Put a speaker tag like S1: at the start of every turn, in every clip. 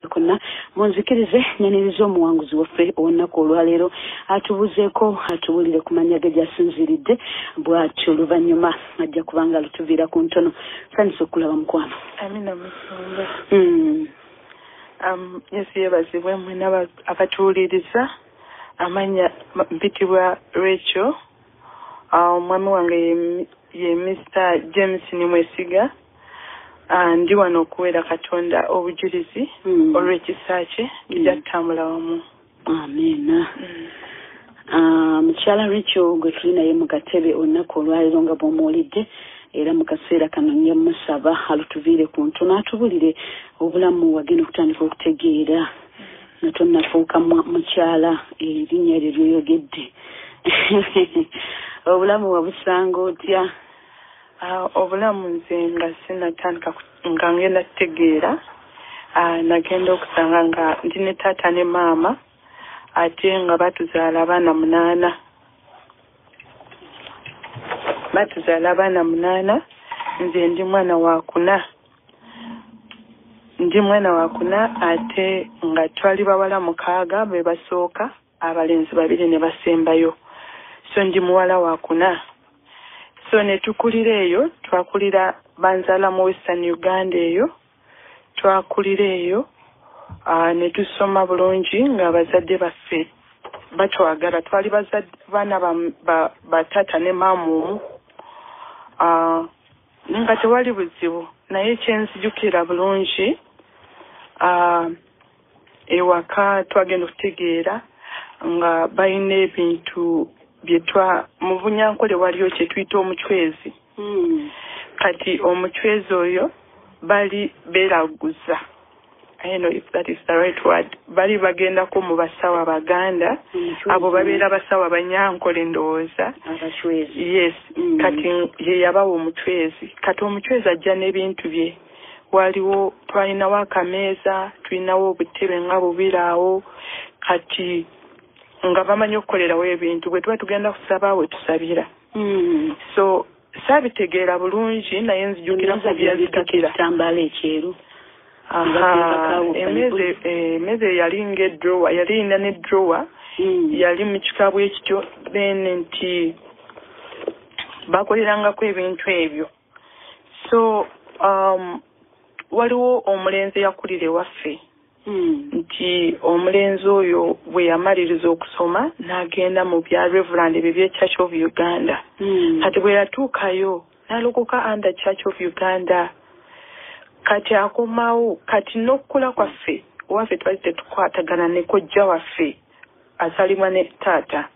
S1: konna munzikirize nyaniriza omuwanguzi waffe olunaku olwaleero atubuzeeko atubulire ku mannya ge gyasinziridde bw'atyo oluvannyuma ajja kubanga lutuviira ku ntono sanyusa okulaba mukwano.
S2: Amina musumba. Yesu yeebazibwe mwena abatuwuliriza. Amanya mpitibwa Rachel. Omwami wange ye Mr. James Nimwesiga. Ndi wano okuweera Katonda obujulizi olw'ekisa kye kijja kutambula wamu.
S1: Amina. Mukyala Rachel gwe tuli naye mu katebe olunaku olwaleero nga bw'omuwulidde era mu kaseera kano nnyo musaba alutuviire ku ntono atubulire obulamu wagenda okutandika okutegeera nga tonnafuuka mukyala erinnya eryo lyoyogedde. Obulamu wabusanga otya?
S2: Obulamu nze nga sinatandika nga ngenda kutegeera nagenda okusanga nga ndi ne taata ne maama ate nga batuzaala abaana 8. Batuzaala abaana 8 nze ndi mwana wa 4. Ndi mwana wa 4 ate nga twali bawala 6 be basooka abalenzi 2 ne basembayo. So ndi muwala wa 4. So ne tukulira eyo, twakulira banzala mu Western Uganda eyo. Twakulira eyo ne tusoma bulungi nga abazadde baffe batwagala. Twali bazadde baana ba taata ne maamu. Nga tewali buzibu naye kyenzijukira bulungi ewaka twagenda okutegeera nga balina ebintu mu Bunyankole waliyo kye tuyita omucwezi. Kati omucwezi oyo bali beeraguza. I don't know if that is the right word. Bali bagendako mu basawo Abaganda abo babeera basawo Banyankole ndowooza. Yes. Kati ye yabawa omucwezi. Kati omucwezi ajja n'ebintu bye. Waliwo twalinawo akameeza, tulinawo obutebe nga bubiraawo. Kati nga bamanyi okukolerawo ebintu bwe tuba tugenda kusaba we tusabira. So saabitegeera bulungi naye nzijukira ku byazikakira.
S1: Ekitambaala ekyeru.
S2: Emmeeza yali ng'edrowa, yalina ne drowa, yali mu kikabu ekityo then nti bakolerangako ebintu ebyo. So waliwo omulenzi yakulira ewaffe nti omulenzi oyo bwe yamaliriza okusoma n'agenda mu bya Reverend bye Church of Uganda. Kati bwe yatuukayo n'alokoka under Church of Uganda. Kati akomawo kati n'okukula kwaffe waffe twali tetukwatagana ne kojja waffe azalibwa ne taata.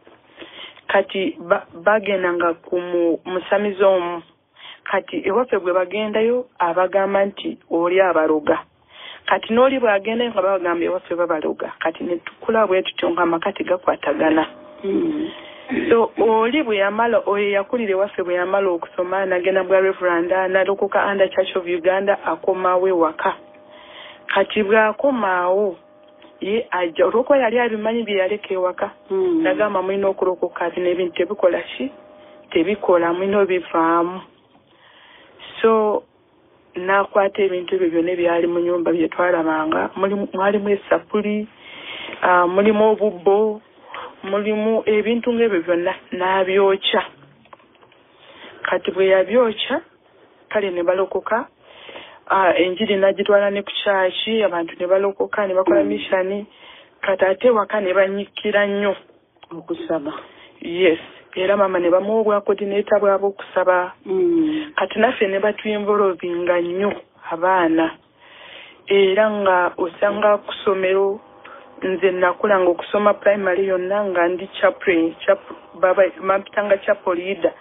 S2: Kati bagendanga ku musamizo omu. Kati ewaffe bwe bagendayo abagamba nti oli abaroga. Kati n'oli bw'agendayo nga babagamba ewaffe babaloga. Kati ne tukula bwe tutyo nga amakati gakwatagana. So oli bwe yamala oyo yakulira ewaffe bwe yamala okusoma n'agenda bwa Reverend n'alokoka under Church of Uganda akomawo ewaka. Kati bw'akomaawo ye ajja olw'okuba yali abimanyi bye yaleka ewaka n'agamba mulina okulokoka bino ebintu tebikola ki tebikola mulina obivaamu. So n'akwata ebintu ebyo byonna byali mu nnyumba bye twalabanga mwalimu esapuli mulimu obubbo mulimu ebintu ng'ebyo byonna n'abyokya. Kati bwe yabyokya kale ne balokoka enjiri n'agitwala ne ku kyaki abantu ne balokoka ne bakola mishani. Kati ate waka ne banyikira nnyo okusaba. Yes. Era mama ne bamuwa obwa coordinator bwabo okusaba. Kati naffe ne batuyinvolvinga nnyo abaana. Era nga osanga ku ssomero nze nakula nga okusoma primary yonna nga ndi chaplain baba mapitanga chapel leader.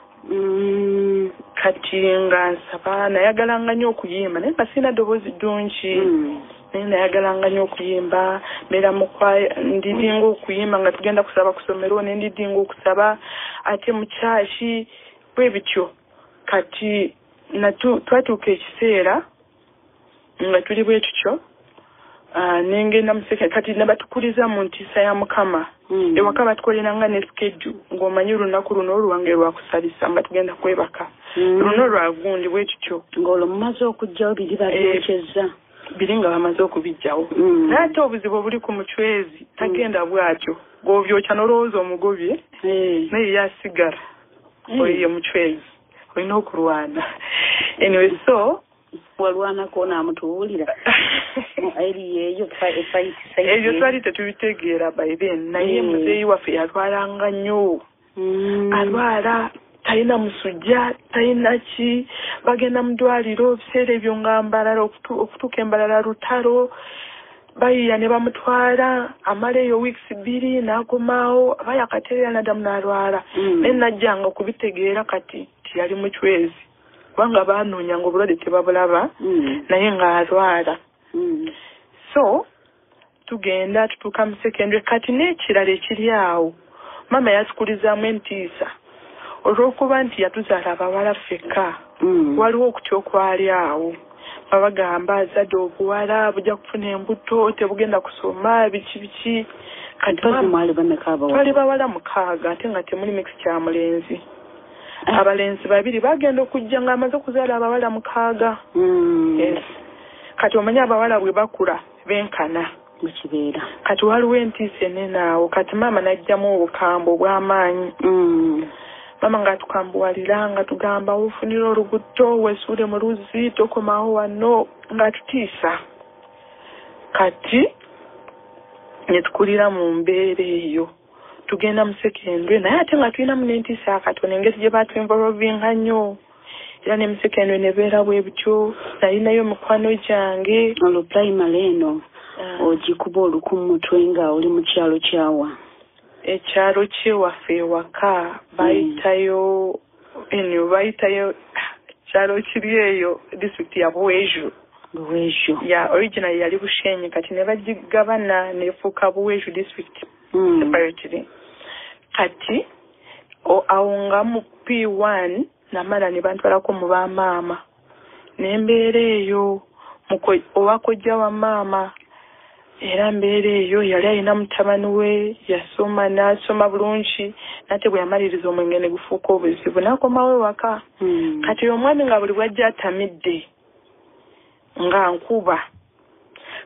S2: Kati nga nsaba nayagalanga nnyo okuyimba naye nga sina ddoboozi ddungi. Naye nayagalanga nnyo okuyimba mbeera mu kwaya ndidinga okuyimba nga tugenda kusaba ku ssomero ne ndidinga okusaba ate mu kyaki bwe bityo. Kati twatuuka ekiseera nga tuli bwe tutyo nengenda museke kati nabatukuliza mu ntiisa ya Mukama. Ewaka batukoleranga ne schedule ng'omanyi olunaku luno olwange lwakusabisa nga tugenda kwebaka. Luno lwa gundi bwe tutyo.
S1: Ng'olwo mumaze okujjawo biri babyokyezza.
S2: biringa bamaze okubijjawo naye ate obuzibu obuli ku muchwezi tagenda bwatyo gwobyokya n'olowooza omugobye naye yasigala oyo muchwezi olina okulwana anyway so
S1: walwanako naamutuwulira eyo
S2: twali tetubitegeera by then naye muzeeyi waffe yalwalanga nnyo alwala talina musujja talina ki bagenda mu ddwaliro ebiseera ebyo nga mbalala okutuuka embalala lutalo bayiya ne bamutwala amala eyo weeks 2 n'akomaawo aba yakatereera naddamu n'alwala naye najjanga okubitegeera kati tiyali muchwezi kubanga baanoonyanga obulwadde tebabulaba naye ng'alwala so tugenda tutuuka mu secondary kati n'ekirala ekiri awo mama yatukulizaamu entiisa olw'okuba nti yatuzaala abawala ffekka waliwo okutya okwali awo babagamba azadde obuwala bujja kufuna embuto tebugenda kusoma biki kati twali bawala 6 ate nga temuli mix kya mulenzi abalenzi 2 bagenda okujja nga amaze okuzaala abawala 6 yes kati omanyi abawala bwe bakula benkana
S1: mukibeera
S2: kati waliwo entiisa enene awo kati maama najjamu obukambo obw'amaanyi mama ng'atukambuwalira nga tugamba ofunira olubuto weesuule mu luzzi tokomawo wano ng'atutiisa kati ne tukulira mu mbeera eyo tugenda mu secondary naye ate nga tulinamu n'entiisa akatono engeri gye batwinvolvinga nnyo era ne mu secondary ne beera bwe bityo nalinayo mikwano gyange
S1: olwo primary eno ogikuba oluku mu mutwe nga oli mu kyalo kyawa
S2: ekyalo kyewaffe ewaka bayitayo kyalo kiri eyo district ya Buweju ya original yali Bushenyi kati ne bagigabana nefuuka Buweju district separately kati awo nga mu P1 namala ne bantwalako mu bamaama nembeera eyo owakojja wa maama era mbeera eyo yali alina mutabani we yasoma n'asoma bulungi nate bwe yamaliriza omwenge ne gufuuka obuzibu n'akomawo ewaka kati omwami nga buli bwajja atamidde nga nkuba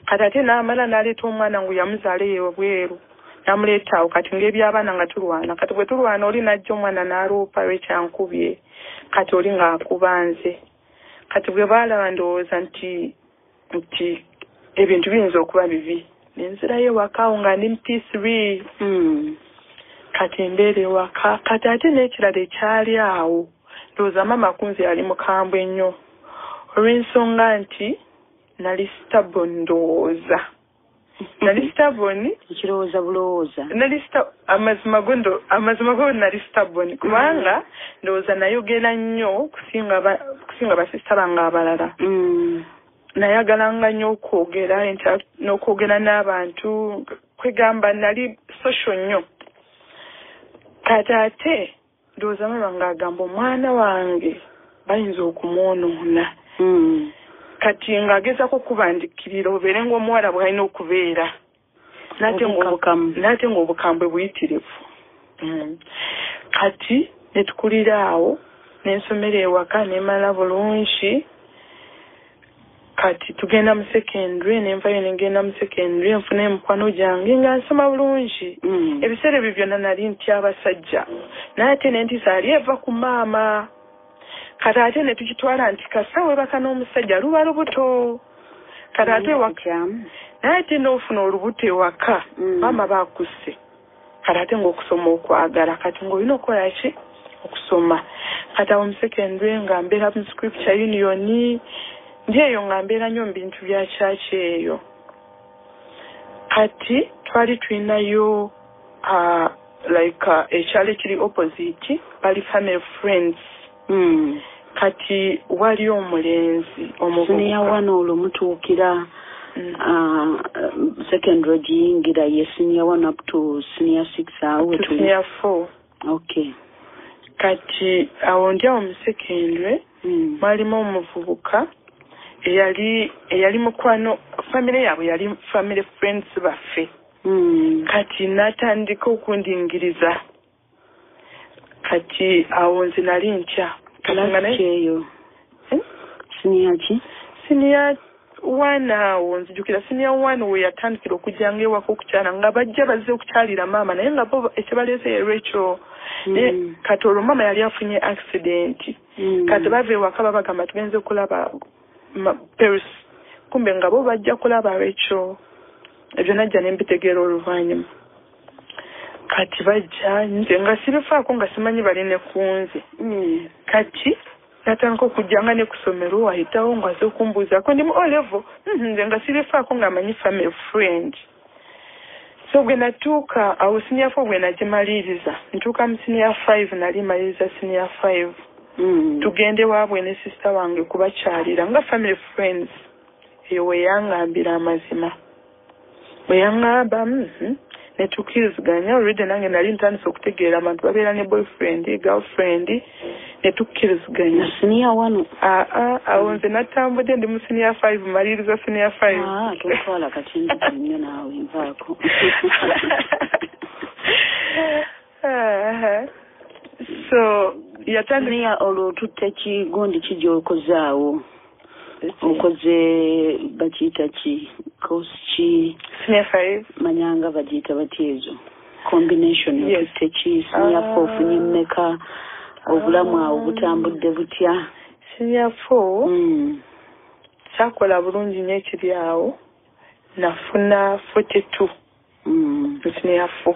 S2: kati ate n'amala n'aleeta omwana ngu yamuzaala eyo bweru n'amuleeta awo kati ng'ebyabaana nga tulwana kati bwe tulwana oli n'ajja omwana n'aloopa lwekyankubye kati oli ng'akuba nze kati bwe baalaba ndowooza nti ebintu biyinza okuba bibi nenzirayo ewaka awo nga ndi mu P3 kati embeera ewaka kati ate n'ekirala ekyali awo ndowooza maama kunze yali mukambwe nnyo olw'ensonga nti nali stubborn ndowooza nali stubborn
S1: ekirowooza bulowooza
S2: amazima go nali stubborn kubanga ndowooza nayogera nnyo kusinga basista bange abalala nayagalanga nnyo okwogera n'okwogera n'abantu kwegamba nali social nnyo kati ate ndowooza mama ng'agamba omwana wange bayinza okumwonoona kati ng'agezako okubandikirira obeere ng'omuwala bw'alina okubeera n'ate ng'obukambwe buyitirivu kati ne tukulira awo n'ensomero ewaka nemala bulungi kati tugenda mu secondary nenvayo negenda mu secondary nfuna emikwano gyange nga nsoma bulungi ebiseera ebyo byonna nali ntya abasajja naye ate nentiisa ali eva ku maama kati ate ne tukitwala nti kasawe baka n'omusajja luba lubuto kati ate naye ate n'ofuna olubuto ewaka maama bakusse kati ate ng'okusoma okwagala kati ng'olina okukola ki okusoma kati awo mu secondary nga mbeera mu scripture union ndi eyo nga mbeera nnyo mu bintu bya kyaki eyo kati twali tulinayo ekyalo ekiri opposite bali family friends kati wali omulenzi
S1: siniya wano olwo mutuukira secondary giyingira ye senior 1 up to senior 6 awo
S2: senior 4
S1: okay
S2: kati awo ndi awo mu secondary mwalimu omuvubuka eyali mukwano family yaabwe yali family friends baffe kati natandika okundingiriza kati awo nze nali ntya
S1: eyo senior ki
S2: senior wana nzijukira senior one we yatandikira okujjanga ewaka okukyala nga bajja bazze okukyalira maama naye nga bo ekibaleese ye Rachel kati olwo maama yali afunye accident kati bava ewaka babagamba tugenze okulaba Paris kumbe nga bo bajja kulaba Rachel ebyo najja ne mbitegeera oluvannyuma kati bajja nze nga sibifaako nga simanyi baline kunze kati natandika okujjanga ne ku ssomero ayitawo ng'aze okumbuuzaako ndi mu O-level nze nga sibifaako nga amanyi family friend so bwe natuuka awo senior 4 bwe nagimaliriza ntuuka mu senior 5 nali maliriza senior 5 tugende waabwe ne sister wange kubakyalira nga family friends eyo weyangambira amazima weyangamba netukkiriziganya already nange nali ntandise okutegeera abantu babeera ne boyfriend girlfriend netukkiriziganya
S1: senior wano
S2: awo nze natambudde ndi mu senior 5 maliriza senior 5
S1: totwala katindi nnyo naawe nvaako
S2: so yatandika
S1: olwo tutte kigundi kijookozaawo okoze bakiyita ki course ki
S2: senior 5
S1: manyanga bagiyita batyezo combination otutte ki senior 4 ofunye mmeka obulamu awo butambudde butya
S2: senior 4 kyakola bulungi nnyo ekiri awo nafuna 42 senior 4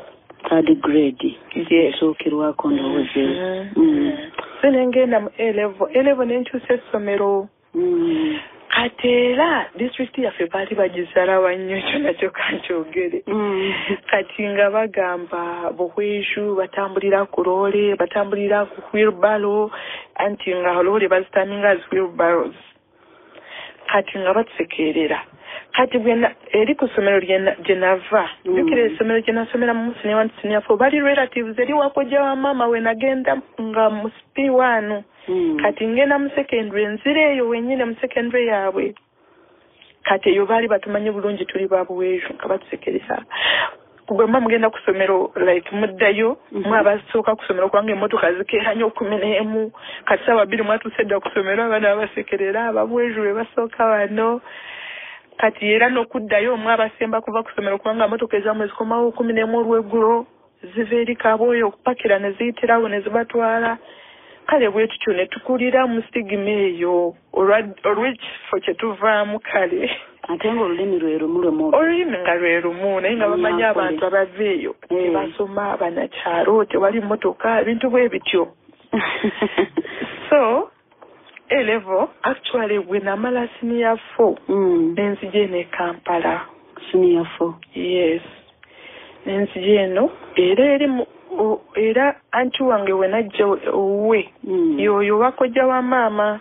S2: third grade esookerwako ndowooza so nengenda mu A-level nenkyusa essomero kati era district yaffe baali bagizalawa nnyo ekyo nakyo kankyogere kati nga bagamba buhweju batambulira ku loole batambulira ku wheelbarrow anti nga loole bazitaminga as wheelbarrows kati nga batusekerera kati bwena eri ku ssomero gye nava jukira essomero gye nasomera mu senior 1 senior 4 bali relatives eri wakojja wa maama we nagenda nga mu SP1 kati ngenda mu secondary nzireeyo wennyine mu secondary yaabwe kati eyo baali batumanyi bulungi tuli babuweejo nga batusekereza bwe mba mugenda ku ssomero like muddayo mwabasooka ku ssomero kubanga emmotoka zikeeranya 11 kati ssaawa 2 mwatuuse dda ku ssomero abaana babasekerera ababuweejo be basooka wano kati era n'okuddayo mwabasemba kuva ku ssomero kubanga mmotoka ezammwe zikomawo 11 olw'eggulo ziva eri Kabwoyo okupakira ne ziyitirawo ne zibatwala kale bwe tutyo ne tukulira mu stigma eyo olw'ekifo kye tuvaamu kale
S1: ate ng'olulimi lwe lumu
S2: olulimi nga lwe lumu naye nga bamanyi abantu abava eyo tebasoma banakyalo tewali mmotoka ebintu bwe bityo so A-level actually bwe namala senior 4 nenzija eno e Kampala
S1: senior 4
S2: yes nenzija eno era anti wange we najja owe yoyo wakojja wa maama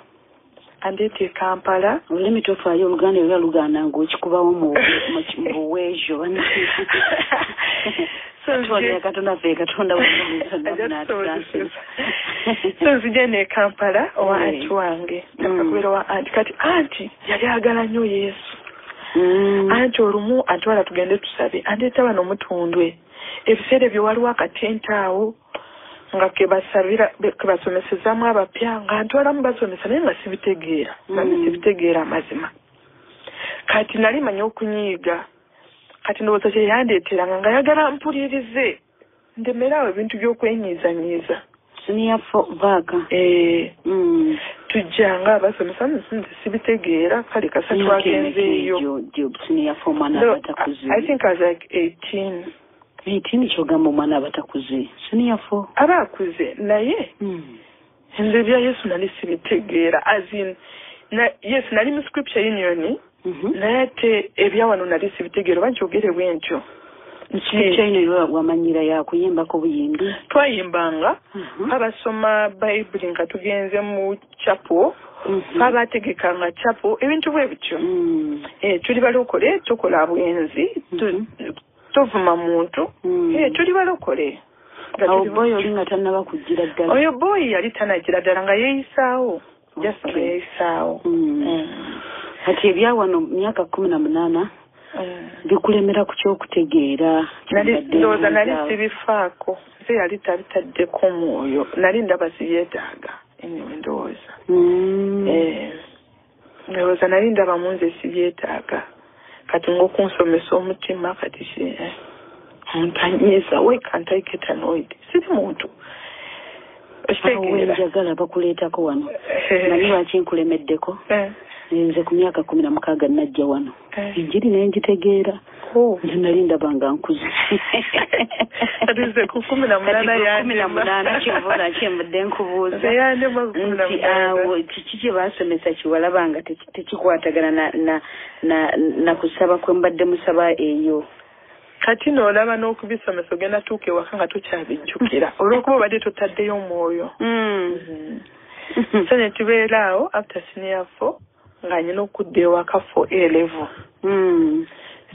S2: andeeta e Kampala
S1: olulimi tofaayo oluganda era lugaana ng'okikubawo mu buweejo katonda ffe katonda
S2: so nzija ne Kampala owa anti wange akakubeera wa anti kati anti yali agala nnyo Yesu anti olumu antwala tugende tusabe andeeta bano mutundwe ebiseera ebyo waliwo akatente awo nga kebasomesezaamu abapya nga ntwalamu basomesa naye nga sibitegeera sibitegeera amazima kati nali manyi okunyiiga kati ndowooza kye yandeeteranga nga yagala mpulirize ndemerawo ebintu by'okwenyiizanyiiza
S1: senior 4 vaaka
S2: tujjanga abasomesa nze sibitegeera kale kasa twagenzeeyo
S1: senior 4 mwana abatakuze
S2: I think I was like 18
S1: kyogamba omwana abatakuze senior 4
S2: aba akuze naye nze bya Yesu nali sibitegeera as in yes nali mu scripture union naye ate ebyawano nali sibitegeera oba nkyogere bwentyo
S1: scripture wamanyira yakuyembako buyimbi
S2: twayimbanga abasoma Bible nga tugenze mu chapel abategekanga chapel ebintu bwe bityo tuli balokole tukola bwenzi tovuma muntu tuli balokole
S1: awo boy olinga tannaba kugira ddala
S2: oyo boy yali tanagira ddala nga yeeyisaawo just yeeyisaawo
S1: kati ebyawano myaka 18 bikulemera ku kyokutegeera
S2: ndowooza nali sibifaako nze yali tabitaddeko mwoyo nali ndaba sibyetaaga anyway ndowooza Ndoza nali ndaba munze sibyetaaga kati ng'okunsomesa omutima kati omuntu anyiza why can't I get annoyed siri muntu
S1: njagala bakuleetako wano naye lwaki nkulemeddeko nze ku myaka 16 najja wano enjiri naye njitegeera nze nali ndabanga nkuze
S2: atuze ku 18
S1: kivuna kyembadde nkubuuza nti kiki kye baasomesa kiwalabanga tekikwatagana na kusaba kwe mbadde musaba eyo
S2: kati n'olaba n'okubisomesa ogenda tuuka ewaka nga tokyabijjukira olw'okuba obadde totaddeyo omwoyo so ne tubeera awo after senior 4 nga nyina okudda ewaka for A level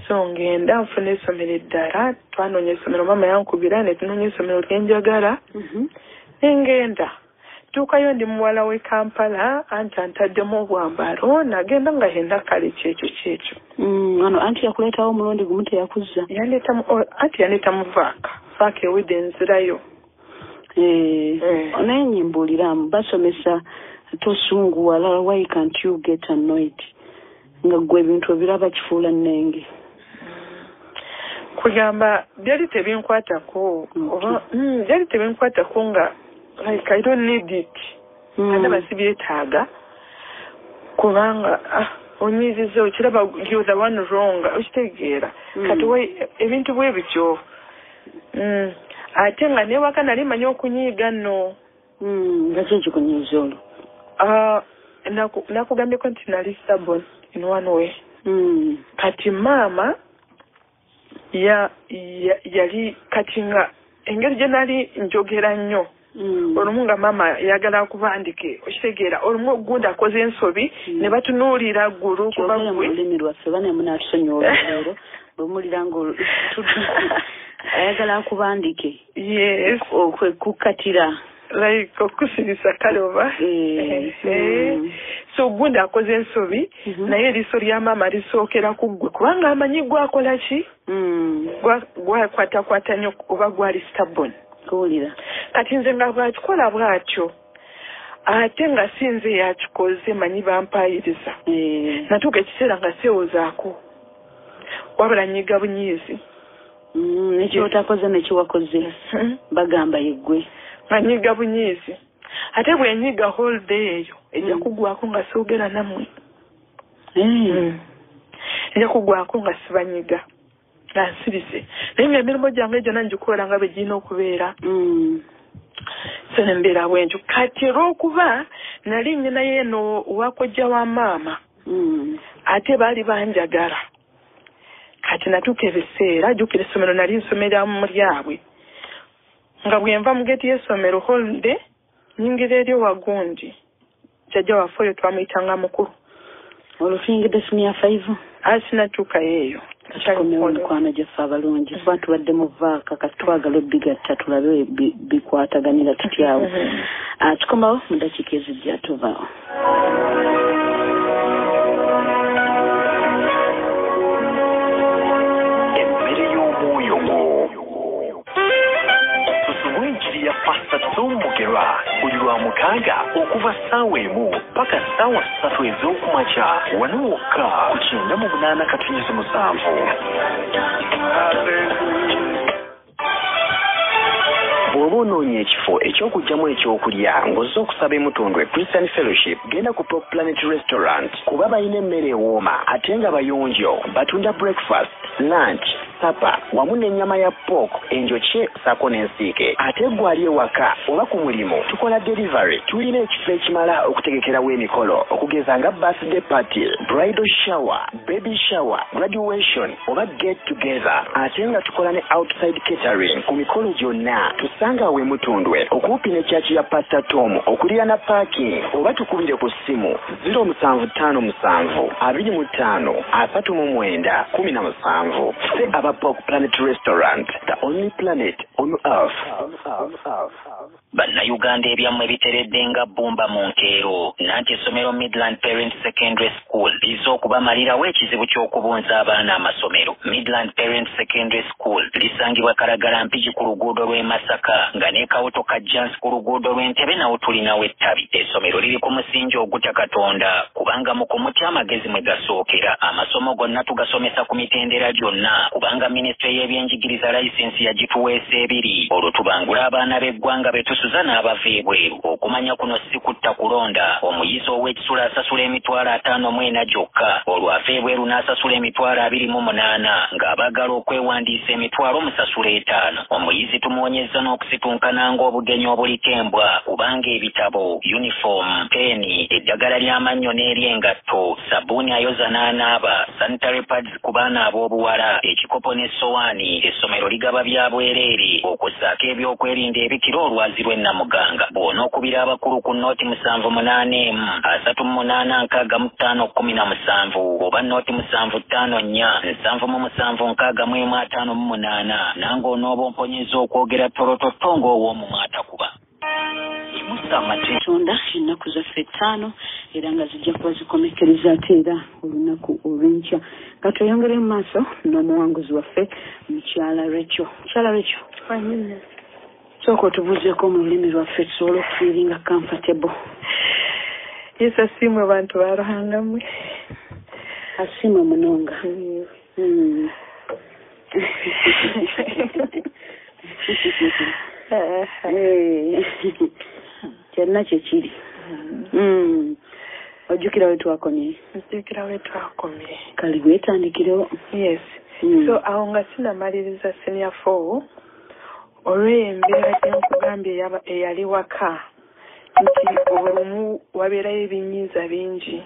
S2: so ngenda nfuna essomero eddala twanoonya essomero mama yankubira ne tunoonya essomero lyenjagala nengenda tuukayo ndi muwala w'e Kampala anti antaddemu obwambalo nagenda nga yenda kale kyekyo
S1: ano anti yakuleetawo omulundi gumu teyakuzza
S2: anti yandeeta mu vaaka ewedde enzirayo
S1: naye nyimbuuliramu basomesa tosunguwala why can't you get annoyed nga gwe ebintu ebiraba kifuula nnenge
S2: kugamba byali tebinkwatako byali tebinkwatako nga like I don't need it andaba sibyetaaga kubanga onyizize okiraba you're the one wrong okitegeera kati ebintu bwe bityo ate nga newaka nali manyi okunyiiga nno
S1: nga kyo kikunyiiza olwo
S2: nakugambyeko nti nali stubborn in one way kati maama yali kati nga engeri gye nali njogera nnyo olumu nga maama yagala kubandike okitegeera olumu ogundi akoze ensobi ne batunuulira ggulu kuba
S1: gwe olulimi lwaffe banemunatusonyiwa olwaleero bwemulira nga ayagala akubandike kukkatira
S2: like okusirisa kale oba so ogundi akoze ensobi naye eriiso lya maama lisookera ku ggwe kubanga amanyi gwakola ki gwakwatakwata nnyo oba gwali stubborn
S1: kuwulira
S2: kati nze nga bwakikola bwatyo ate nga sinze yakikoze manyi bampayiriza natuuka ekiseera nga seewozaako wabula nyiga bunyiizi
S1: nekyotakoze nekiwakoze bagamba yeggwe
S2: nga nyiga bunyiizi ate bwe nyiga holiday eyo ejja kugwako nga soogera nammwe ejja kugwako nga sibanyiga nga nsirise naye nga emirimu gyange egyo nangikola nga bwe girina okubeera so nembeera bwentyo kati olw'okuba nali nyinayo eno owakojja wa maama ate baali banjagala kati natuuka ebiseera jjukira essomero nali nsomeramu mu lyabwe nga bwe nva mu geeti y'essomero holiday nyingira eri wagundi jjajja waffe oyo twamuyitanga mukulu
S1: olufingidde senior 5
S2: sinatuukayo eyo
S1: tukomewo mikwano gyaffe abalungi kuba tubadde mu vaaka kati twagala obbigatta tulabe bikwataganira tutyawo tukomawo mu dakiika ezijja tuvaawo
S3: emmere y'omwoyo gwo tusubwe enjiri ya Pastor Tom Mugerwa buli lwa mukaaga okuva ssaawa emu paka ssaawa 3 ez'okumakya wano wokka ku 98.7. bw'oba onoonya ekifo eky'okugyamu ekyokulya ng'ozze okusaba emutondwe Christian Fellowship genda ku Pop Planet Restaurant kuba balina emmere ewooma ate nga bayonjo batunda breakfast lunch supper wamu n'ennyama ya pork enjokye ssaako n'ensiike ate gwali ewaka oba ku mulimu tukola delivery tulina ekifo ekimala okutegekerawo emikolo okugeza nga birthday party bridal shower baby shower graduation oba get together ate nga tukola ne outside catering ku mikolo gyonna tusanga awo emutundwe okumpi ne kyaki ya Pastor Tom okulira na parking oba tukubire ku ssimu 0757 25 39 Say Abba Pop Planet Restaurant, the only planet on Earth.
S4: bannayuganda ebyammwe biteredde nga bbumba mu nkeero nanti essomero Midland Parent Secondary School liza okubamalirawo ekizibu ky'okubunza abaana amasomero. Midland Parent Secondary School lisangibwa Kalagala Mpigi ku luguudo lw'e Masaka nga ne Kawoto Kajjansi ku luguudo lw'Entebe nawo tulinawo ettabi. Essomero liri ku musingi ogutya Katonda kubanga mu kumutya amagezi mwe gasookera. Amasomo gonna tugasomesa ku mitendera gyonna kubanga Minisitule y'ebyenjigiriza layisensi yagituweesa ebiri. Olwo tubangula abaana b'eggwanga be tusuza n'abava ebweru. Okumanya kuno si kutta kulonda. Omuyizi ow'ekisula asasula emitwalo 54 gyokka. Olwo ava ebweru n'asasula emitwalo 28 ng'abagala okwewandiisa emitwalo musasula 5. Omuyizi tumuwonyezza n'okusitunkana ng'obugenyi obuliko embwa kubanga ebitabo, uniform, peni, eddagala ly'amannyo n'eryengatto, sabbuuni ayoza n'anaaba, sanitary pads ku baana ab'obuwala, ekikopo n'essowaani, essomero ligaba bya bwereere okussaako ebyokwerinda ebikira olwazi lw'ennamuganga. Bw'onookubira abakulu ku nnooti 781 386 oba nnooti 754 777 nange onooba omponyeza okwogera tolototto ng'ow'omu atakuba.
S1: Katonda ennaku zaffe 5 era nga zijja kuba zikomekereza ate era olunaku olw'enkya. Ka tweyongere mu maaso n'omuwanguzi waffe mukyala Rachel. Mukyala Rachel, sooka otubuuzeeko mu lulimi lwaffe tusobole okufiiringa comfortable.
S2: Yesu asiimwe bantu baruhangamwe.
S1: Asiimwe munonga. Kyonna kyekiri. Ojjukira we twakomye?
S2: Ojjukira we twakomye.
S1: Kale weetandikirewo.
S2: Yes. So awo nga sinamaliriza senior 4 olw'embeera gyenkugambye eyali waka nti olumu wabeerayo ebinyiiza bingi.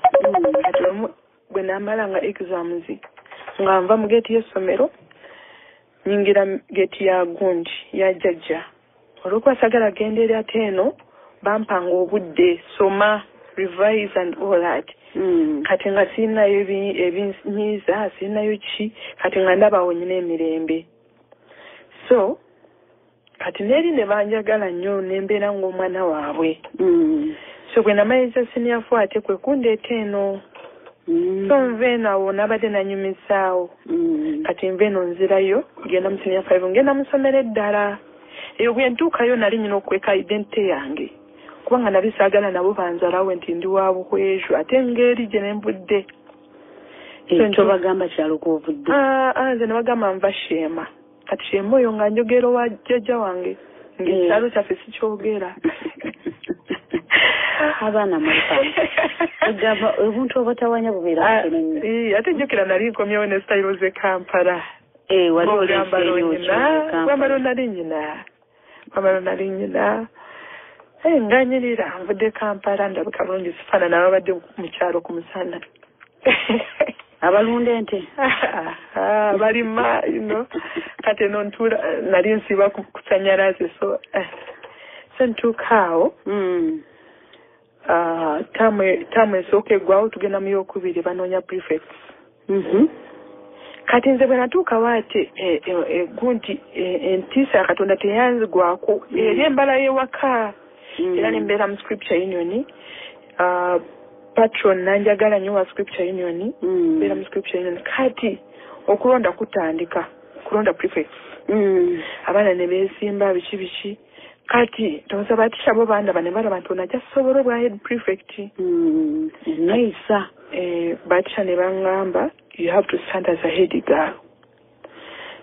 S2: Kati olumu bwe naamala nga exams nga nva mu geeti y'essomero nyingira geeti ya gundi ya jjajja. Olw'okwasagala genda eri ate eno bampanga obudde soma revise and all that. Kati nga sirinayo ebinyiiza sirinayo ki kati nga ndabawo nyina emirembe. So kati neeri ne banjagala nnyo nembeera ng'omwana waabwe. So bwe namaliriza senior 4 ate kwe kundeeta eno. So nve eno awo nabadde nanyumisaawo. Kati nve eno nzirayo genda mu senior 5 ngenda musomera eddala. Eyo bwe ntuukayo nali nyina okweka identity yange kubanga nali saagala nabo banzalawo nti ndi wa buhwejo ate ng'eri gye ne mbudde.
S1: Tobagamba kyalo kw'ovudde?
S2: Nze ne bagamba nva Sheema. Kati Sheema oyo nga njogera wa jjajja wange ng'ekyalo kyaffe sikyogera.
S1: Abaana mulika egamba obuntu obatawanya bubeera nnyo.
S2: Ate njukira nali nkomyewo ne sitayiro z'e Kampala.
S1: Wali olwambalo
S2: nali nyina. Nganyirira nvudde Kampala ndabika bulungi sifaanana ababadde mu kyalo ku musana.
S1: Abalunda ente
S2: balima kati eno ntuula nali nsiba kusanyalaze so ntuukaawo taamu esooka eggwawo tugenda mu yokubiri banoonya prefects. Kati nze bwe natuukawo ate egunti entiisa ya Katonda teyanzigwako eri embala y'ewaka era nembeera mu Scripture Union. Patron nanjagala nnyo wa Scripture Union mbeera mu Scripture Union. Kati okulonda kutandika kulonda prefects. Abaana ne beesimba biki kati toza batisha bo bandaba ne balaba nti onajja sobola obwa head prefect.
S1: Neisa
S2: batisha ne bangamba you have to stand as a head girl.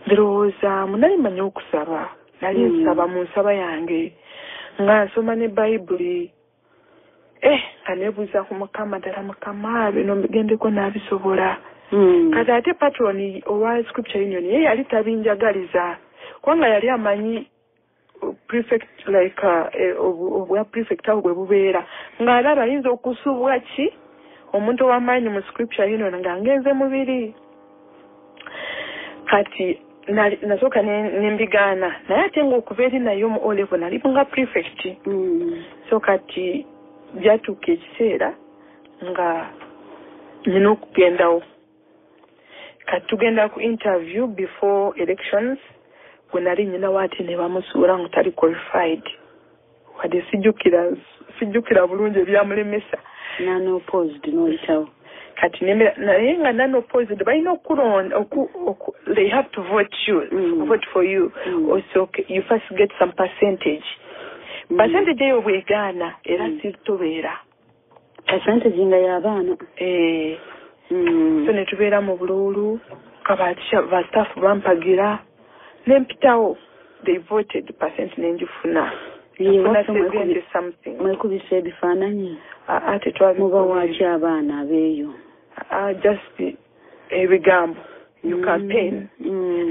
S2: Ndowooza munali manyi okusaba nali nsaba mu nsaba yange nga nsoma ne Bayibuli nga neebuuza ku Mukama ddala Mukama bino mbigendeko n'abisobola. Kati ate patroni owa Scripture Union ye yali tabinjagaliza kubanga yali amanyi prefect like obwa prefect awo bwe bubeera ng'alaba ayinza okusubwa ki omuntu ow'amaanyi mu Scripture Union nga ngenze mubiri. Kati nasooka nembigaana naye ate ng'okuva eri naye mu olevo nali nga prefect. So kati byatuuka ekiseera nga nina okugendawo. Kati tugenda ku interview before elections bwe nali nyinawo ate ne bamusuula nga tali qualified wadde sijjukira bulungi ebyamulemesa
S1: nanoposed noyitawo
S2: kati naye nga nanoposed balina okulonda they have to vote for you also you first get some percentage eyo bwegaana era situbeera
S1: percentage nga y'abaana
S2: so ne tubeera mu bululu bastaff bampagira nempitawo they voted percent nenjifuna
S1: mwekubisa ebifaananyi
S2: tetwamuba
S1: waki abaana abeeyo
S2: just ebigambo you campaign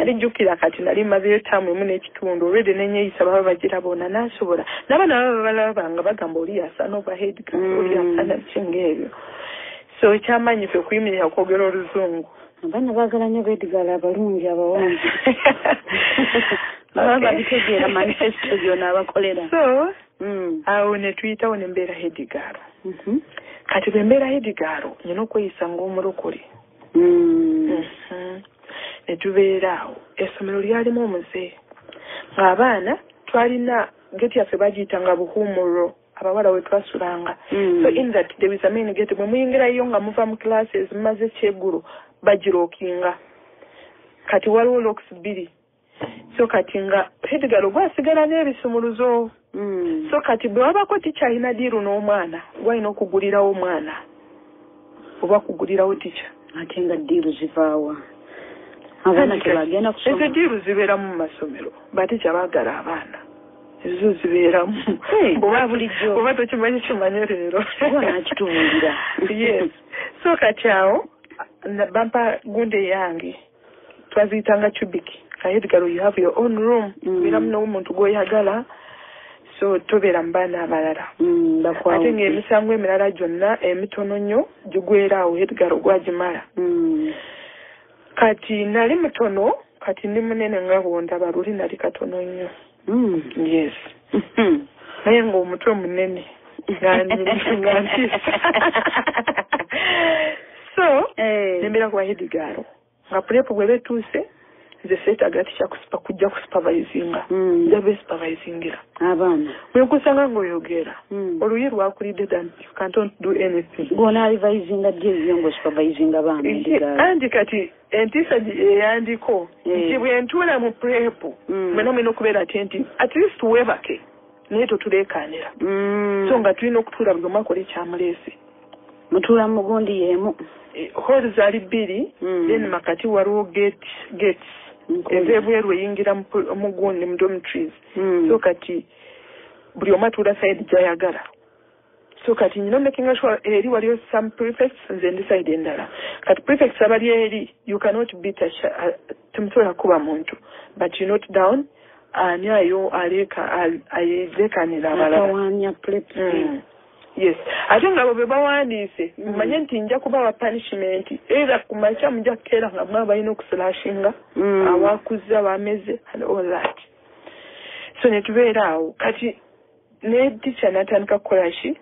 S2: ate jjukira kati nali mazeyo taamu emu n'ekitundu olwedde nenyeyisa baba bagira boona nasobola n'abaana baba balaba nga bagamba oli yasaana overhead oli yasaana kinga ebyo so ekyamanyi ffe okuyimirira okwogera oluzungu
S1: abaana baagala nnyo beedigala abalungi abawongi baba babitegeera manifesto byonna abakolera
S2: so awo ne tuyitawo ne mbeera hedigaalo kati bwe mbeera hedigaalo nyina okweyisa ng'omulokole ne tubeera awo essomero lyalimu omuze ng'abaana twalina geti yaffe bagiyitanga buhuumuro abawala we twasulanga so in that there is a main gate bwe muyingirayo nga muva mu classes mumaze kyeggulo bagirookinga kati waliwo locks 2 so kati nga hedigalo gwasigala n'ebisumuluzo so kati bwe wabako ticca alina diiru n'omwana gwalina okugulirawo omwana oba kugulirawo ticca
S1: ate nga diiru zivaawa abaana tebagenda kusoma
S2: ezo diiru zibeeramu mu masomero baticca baagala abaana ezo zibeeramu
S1: bulijjo
S2: oba tokimanyi kimanye leero
S1: nakitubuulira
S2: yes so kati awo bampa gunde yange twaziyitanga cubic Edgar, you have your own room beeramu n'omuntu gw'oyagala so tobeera mu baana abalala ate ng'emisango emirala gyonna emitono nnyo gigwerawo Edgar gwagimala kati nali mutono kati ndi munene nga bwondaba luli nali katono nnyo yes naye ng'omutwe munene ngantisa so nembeera kwa Edgar nga purepu bwe betuuse nze seetaaga tikya kujja kusupervisinga nja besupervisingira
S1: abaana
S2: bwenkusanga ng'oyogera oluyi lwakulidde than you can't do anything
S1: gwona alivisinga ddi ebiyo ng'osupervisinga abaana
S2: anti kati entiisa eyandiko nti bwe ntuula mu purepu mwena mwina okubeera attentive at least weebake naye totuleekaanira so nga tulina okutuula buli omu akola ekyamuleese
S1: mutuula mu gundi yeemu
S2: hall zaali 2 then makati waliwo gates ez'ebweru eyingira mu gundi mu dormitories so kati buli omu atuula side gy'ayagala so kati nyina making sure eri waliyo some prefects nze ndi side endala kati prefects abali eri you cannot beat temusobola kuba muntu but you note down ani ayo aleekaanira abalala yes ate nga bwe bawandiise manye nti nja kubawa punishment era ku makya mujja kukeera nga mwe balina okusilashinga awakuze abameze and all that so ne tubeera awo kati ne teacher n'atandika kukola ki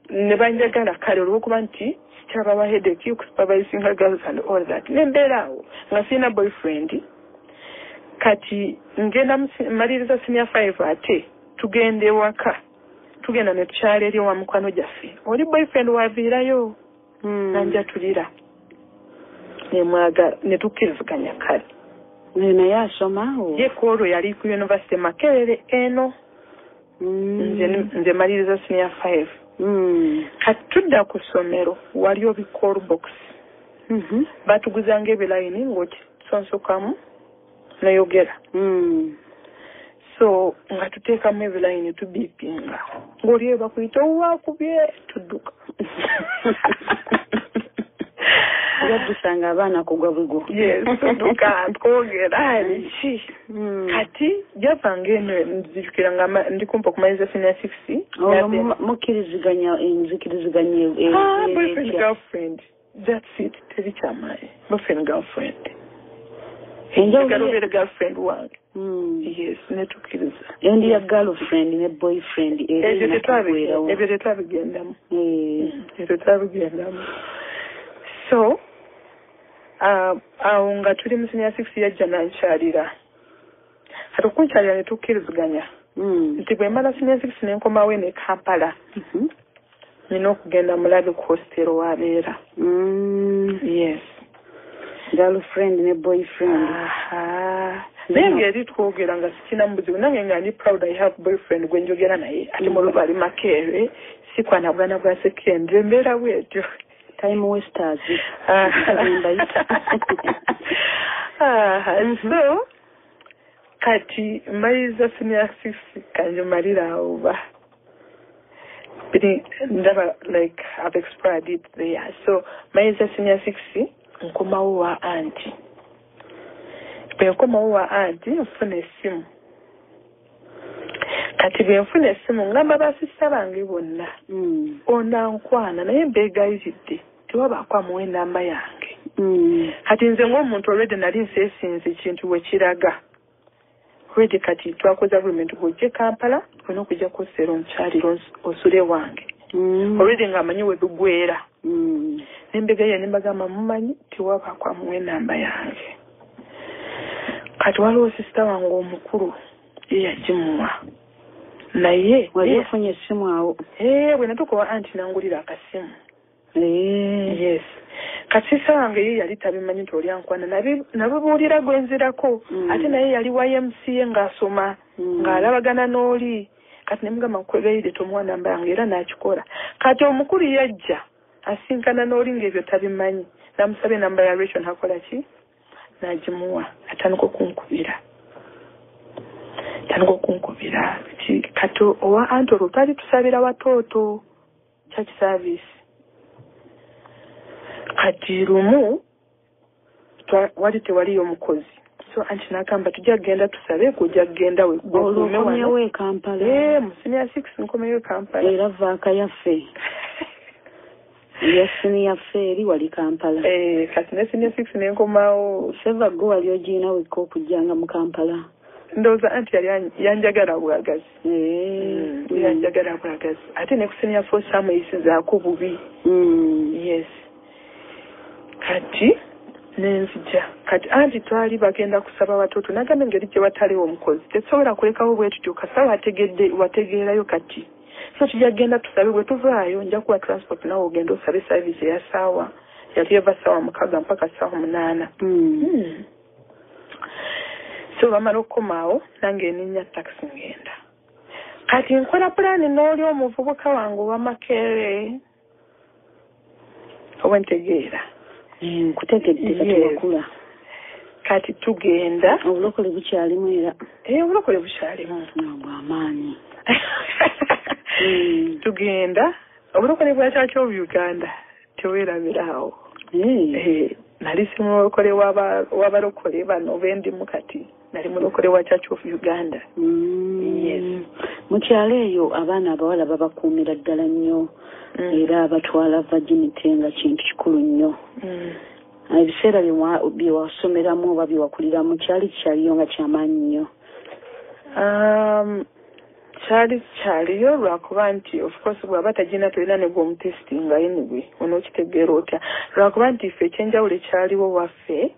S2: ne banjagala kale olw'okuba nti sikyabawa headache okusupervisinga girls and all that ne mbeera awo nga sirina boyfriend kati ngenda maliriza senior 5 ate tugenda ewaka tugenda ne tukyala eri wa mukwano gyaffe oli boyfriend waviirayo nanja tulira nemwagala ne tukkiriziganya kale
S1: naye asoma
S2: ye koolo yali ku university Makerere eno nze maliriza senior 5 kati tudda ku ssomero waliyo bicall box batuguzanga ebilayini ng'okisonsokamu noyogera so nga tuteekamu ebilayini tubiipinga ng'oli bakuyita owakubye tudduka
S1: yadusanga abaana kugwa bwego
S2: yes tudduka twogera ki kati javanga eno nzijukira nga ndi kumpa okumaliriza senior 6
S1: mukkiriziganya enzikiriziganya
S2: boyfriend girlfriend that's it teri kyamaanyi boyfriend girlfriend enjawulo girlfriend wange yes netukkiriza
S1: endi ya girlfriend ne boyfriend
S2: ebyo tetwabigendamu so awo nga tuli mu senior 6 yajja nankyalira kati okunkyalira netukkiriziganya nti bwe mala senior 6 ne nkomawo ne Kampala nina okugenda mulabe coastero wabeera. Yes.
S1: Girlfriend ne boyfriend.
S2: Naye ngeri twogera nga sikina mubuzibu nange nga ndi proud I have boyfriend gwe njogera naye ate mu lubali Makerere sikwanagana bwa secondary mbeera bwetyo.
S1: Time wasters.
S2: So kati maiza senior 6 kanjumalira over. Never like I've explored it there. So maiza senior 6 nkomawo wa auntie. Bwe nkomawo wa auntie nfuna essimu. Kati bwe nfuna essimu ngamba basista bange bonna. Ona nkwana naye mbeegayizidde tewabaako amuwa enamba yange. Kati nze ng'omuntu already nali nseesinze ekintu we kiraga. Already kati twakoze agreement gujje Kampala olina okujja kuseera omukyaliro osule wange. Already ng'amanyi we bigwera. Nembegaya nembagamba mumanyi tewabaako amuwa enamba yange. Kati waliwo sisita wange omukulu ye yagimuwa. Naye
S1: wali ofunye essimu awo.
S2: Bwe natuuka wa anti nangulira akasimu. Yes. Kati sisita wange ye yali tabimanyi nti oli ankwana nabibuulira gwenzirako ate naye yali wa MCA ng'asoma ng'alabagana n'oli. Kati nemugamba nkwegayirire tomuwa namba yange era n'akikola. Kati omukulu yajja asinkana n'oli ng'ebyo tabimanyi namusaba enamba ya Rachel nakola ki nagimuwa atandika okunkubira. Kati owa anti olwo twali tusabira watoto church service. Kati lumu wali tewaliyo omukozi. So anti nakamba tujja genda tusabe kujja genda we
S1: gwokumewe Kampala.
S2: Mu senior 6 nkomeyo Kampala.
S1: Era vaaka yaffe. Yes, senior feri wali Kampala.
S2: Kati ne senior 6 ne nkomawo.
S1: Seva go wali ogina wekko okujjanga mu Kampala.
S2: Ndowooza anti yali yanjagala bwagazi. Yanjagala bwagazi. Ate ne ku senior 4 samuyisizaako bubi. Yes. Kati nenzija. Kati anti twali bagenda kusaba watoto nagambe ngeri gye wataliwo omukozi. Tesobola kulekawo bwe tutyo kasawa wategeerayo kati. So tujja genda tusabe bwe tuvaayo nja kuwa transport nawe ogenda osabe service ya saawa. Yali eva saawa 6 mpaka saawa 8. So bamala okukomaawo nange ninnya taxi ngenda. Kati nkola pulaani n'oli omuvubuka wange owa Makerere owentegeera.
S1: Nkutegedde kati wakula.
S2: Kati tugenda.
S1: Obulokole bukyalimu era.
S2: Obulokole bukyalimu.
S1: Bw'amaanyi.
S2: Tugenda. Obulokole bwa Church of Uganda teweerabiraawo. Nali si mulokole w'abalokole bano bendimu kati. Nali mulokole wa Church of Uganda. Yes.
S1: Mu kyalo eyo abaana abawala babakuumira ddala nnyo. Era abatwala virginity nga kintu kikulu nnyo. Ebiseera bye wasomeramu oba bye wakuliramu kyaliyo nga kyamaanyi nnyo. Kyaliyo lwakuba nti of course bw'aba tagina tolina ne gw'omutesitinga anyway onookitegeera otya lwakuba nti ffe ekyenjawulo ekyaliwo waffe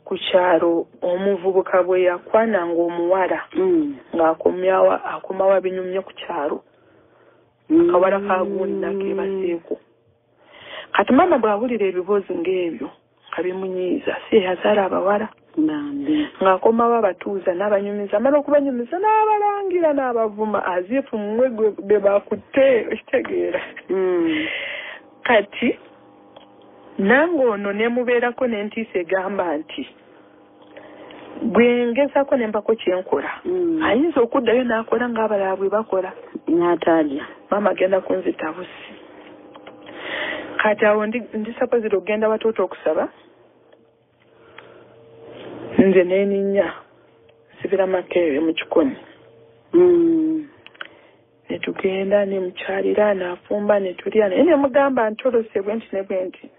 S1: ku kyalo omuvubuka bwe yakwananga omuwala ng'akomawa binyumye ku kyalo akawala kaagunda kebaseeko. Kati mama bw'awulira ebiboozi ng'ebyo nga bimunyiiza si yazaala abawala ng'akomawo abatuuza n'abanyumiza amala okubanyumiza n'abalangira n'abavuma aziifu mmwe gwe bakutte okitegeera. Kati nange ono ne mubeerako n'entiisa egamba nti bwe ngezako ne mbako kyenkola ayinza okuddayo n'akola ng'abalala bwe bakola n'ataalya.
S2: Mama agenda kunzita busi. Kati awo ndi sapozera okugenda watoto okusaba nze neeninnya sibira Makerere mu kikoni. Ne tugenda ne mukyalira n'afumba ne tulya naye ne mugamba ntolose bwenti ne bwenti.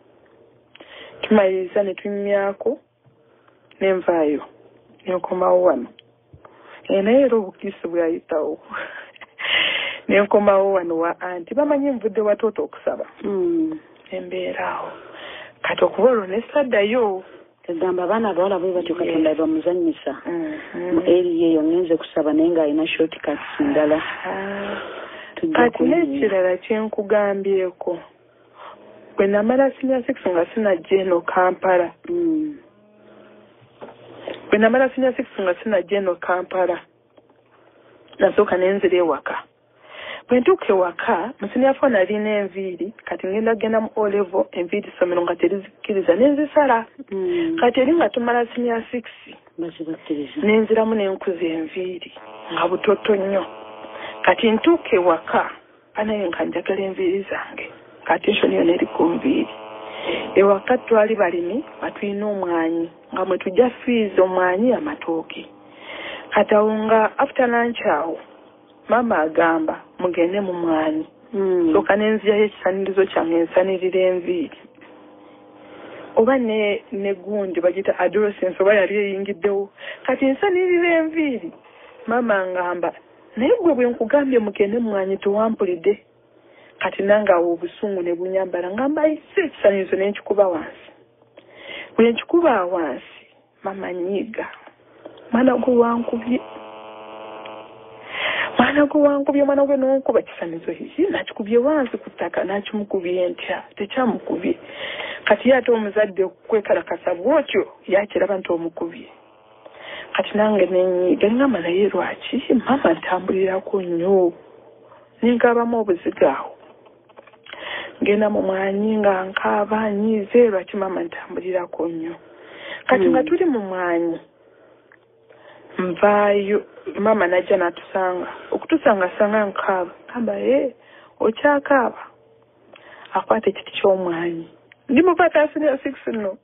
S2: Tumaliriza ne tunyumyako ne nvaayo ne nkomawo wano. Naye era obukristo bwayitawo. Ne nkomawo wano wa anti bamanyi nvudde watoto okusaba. Embeeraawo. Kati okuba olwo ne saddayo
S1: kagamba abaana abawala bwe batyo Katonda bamuzannyisa mu eri eyo ngenze kusaba naye ng'alina shortcuts ndala.
S2: Kati n'ekirala kyenkugambyeko bwe namala senior 6 nga sinajja eno Kampala. Bwe namala senior 6 nga sinajja eno Kampala nasooka nenzira ewaka. Bwe ntuuka ewaka mu senior 4 nalina enviiri kati ngenda mu O level enviiri ssomero nga terizikiriza nenzisala. Kati eri nga tumala senior 6 nenziramu n'enkuza enviiri nga butoto nnyo. Kati ntuuka ewaka anaye nga njagala enviiri zange kati ensoni yonna eri ku nviiri. Ewaka twali balimi batulina omwanyi nga mwe tujja fees omwanyi amatooke. Kati awo nga after lunch awo mama agamba mugende mu mwanyi. Soka nenzirayo ekisanirizo kyange ensanirira enviiri. Oba ne gundi bagita adolescence oba yali eyingiddewo. Kati nsanirira enviiri mama ngamba naye gwe bwe nkugambye mugende mu mwanyi tewampulidde. Kati nange awo obusungu ne bunyambala ngamba ise ekisanirizo n'enkikuba wansi. Bwe nkikuba wansi mama nyiga. Mwana gwe wankubye. Mwana gwe n'onkuba kisanirizo hiki nakikubye wansi ku ttaka nakimukubye ntya tekyamukubye. Kati ate omuzadde kwekalakasa bwotyo yakiraba nti omukubye. Kati nange nenyiga ngamba naye lwaki mama ntambulirako nnyo. Ninkabamu obuziga awo. Ngenda mu mwanyi nga nkaaba nyize lwaki mama ntambulirako nnyo. Kati nga tuli mu mwanyi nvaayo mama najja natusanga okutusanga sanga nkaaba kamba okyakaaba akwata ekiti ky'omwanyi ndi mupata senior 6 no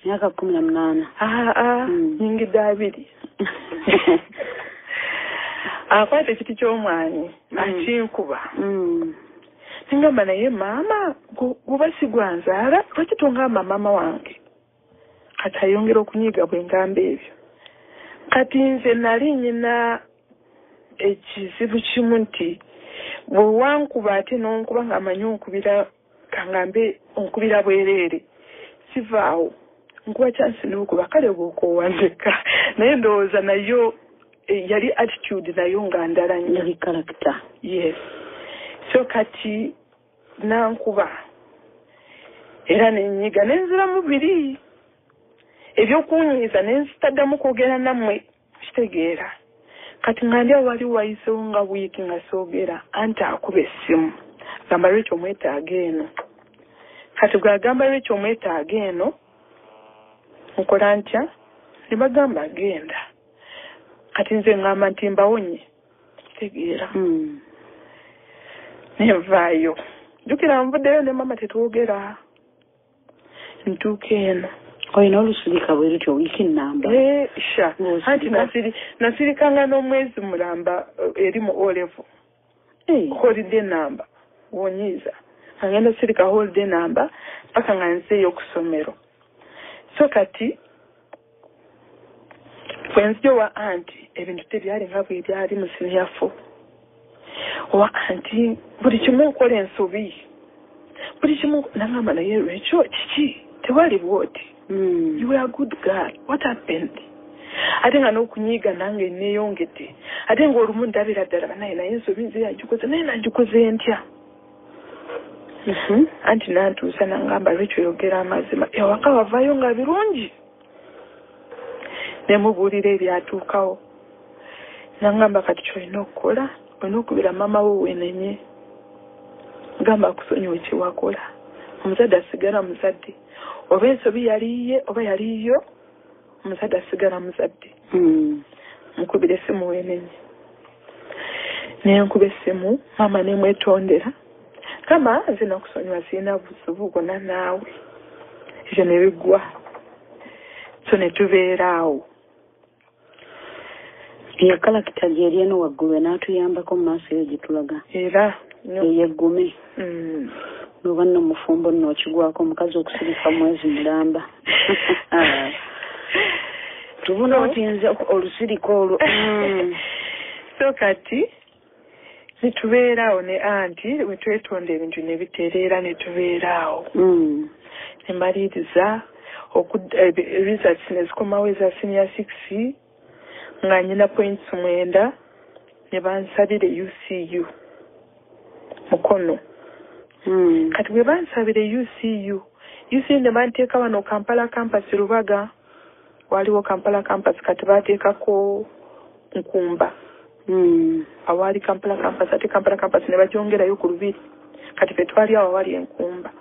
S1: myaka 18
S2: nyingidde 2 akwata ekiti ky'omwanyi akinkuba ngamba naye maama guba sigwanzaala lwaki tongamba mama wange. Kati ayongera okunyiga bwe ngamba ebyo. Kati nze nali nyina ekizibu kimu nti bwe wankuba ate n'onkuba ng'amanyi onkubira kangambe onkubira bwereere sivaawo nkuba chansi n'okuba kale bw'okoowanzeka naye ndowooza nayo yali attitude nayo nga ndala nnyo.
S1: Yali character.
S2: Yes. So kati nankuba era nenyiga nenziramu biri ebyokunyiza nenzitaddamu kwogera nammwe kitegeera. Kati nga ndi wali wayisewo nga wiiki nga soogera anti akuba essimu gamba lwekyo omwetaaga eno. Kati bw'agamba lwekyo omwetaaga eno nkola ntya ne bagamba agenda. Kati nze ngamba nti mbawonye kitegeera. Nenvaayo jjukira nvuddeyo ne mama tetwogera ntuuka eno.
S1: Olina olusirika bwe lutyo wiiki nnamba.
S2: Sha anti nasirikanga n'omwezi mulamba eri mu O level. Holiday number wonyiza ngenda sirika holiday number paka nga nzeeyo ku ssomero. So kati fwenziyo wa anti ebintu tebyali nga bwe byali mu senior 4. Owa anti buli kimu nkola ensobi buli kimu nangamba naye lwekyo kiki tewali bwoti. You were a good guy. What happened? Ate nga n'okunyiga nange neeyongedde. Ate ng'olumu ndabira ddala naye ensobi nze yagikoze naye nagikoze ntya. Anti nantuusa nangamba lwekyo yogera amazima ewaka wavaayo nga birungi. Nemubuulira ebyatuukawo. Nangamba kati kyolina okukola olina okubira mama wo wenenye. Gamba akusonyiwe kyewakola. Omuzadde asigala muzadde. Oba ensobi yaliye oba yaliyo omuzadde asigala muzadde. Nkubira essimu wenenye. Nenkuba essimu mama nemwetondera. Kama nze nakusonyiwa sirina busubu bwonna naawe. Ekyo ne biggwa. So ne tubeera awo.
S1: Iyo kalakita gyeri eno waggulu n'atuyambako mu maaso eyo gye tulaga.
S2: Era
S1: eyeggume. N'oba nno mufumbo nno okigwako omukazi okusirika mwezi mulamba. Tubuna otinze olusirika olwo.
S2: So kati nitubeera awo ne anti we twetonda ebintu ne bitereera ne tubeera awo. Ne mmaliriza results nezikomawo eza senior 6 nga nyina points 9 ne bansabire UCU mukono. Kati bwe bansabire UCU ne banteeka wano Kampala campus Rubaga. Waliwo Kampala campus kati bateekako Nkumba. Awali Kampala campus ate Kampala campus ne bagyongerayo ku Lubiri. Kati fe twali awo awali Enkumba.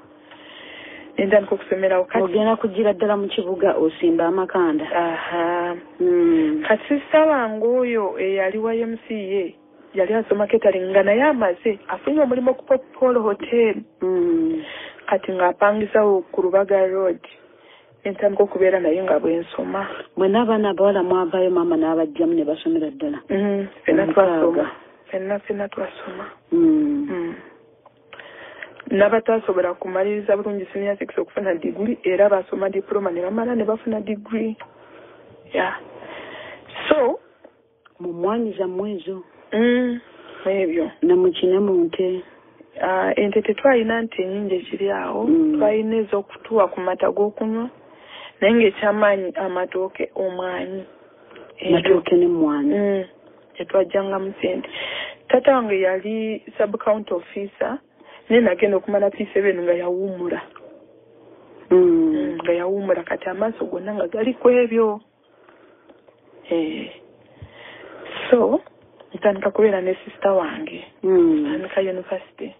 S2: Nenda nkokusomerawo kati.
S1: Ogenda kugira ddala mu kibuga osimba amakanda.
S2: Kati sister wange oyo eyali wa MCA yali asoma catering nga naye amaze afunye omulimu ku Polo Hotel. Kati ng'apangisawo ku Rubaga Road. Entandika okubeera naye nga bwensoma.
S1: Mwena abaana abawala mwavaayo maama n'abajjamu ne basomera ddala.
S2: Ffenna twasoma. Ffenna twasoma. N'abatasobola kumaliriza bulungi senior 6 okufuna degree era basoma diploma ne bamala ne bafuna degree. So
S1: mu mwanyi zammwe ezo.
S2: Ebyo.
S1: Namukine mu nte.
S2: Ente tetwalina nte nnyingi ekiri awo. Twalina ez'okutuwa ku mata g'okunywa. Naye ng'ekyamaanyi amatooke omwanyi.
S1: Matooke n'emmwanyi.
S2: Tetwajjangamu sente. Taata wange yali sub-county officer. Naye nagenda okumala P7 nga yawummula. Nga yawummula kati amaaso gonna nga gali ku ebyo. So ntandika kubeera ne sister wange. Ntandika university.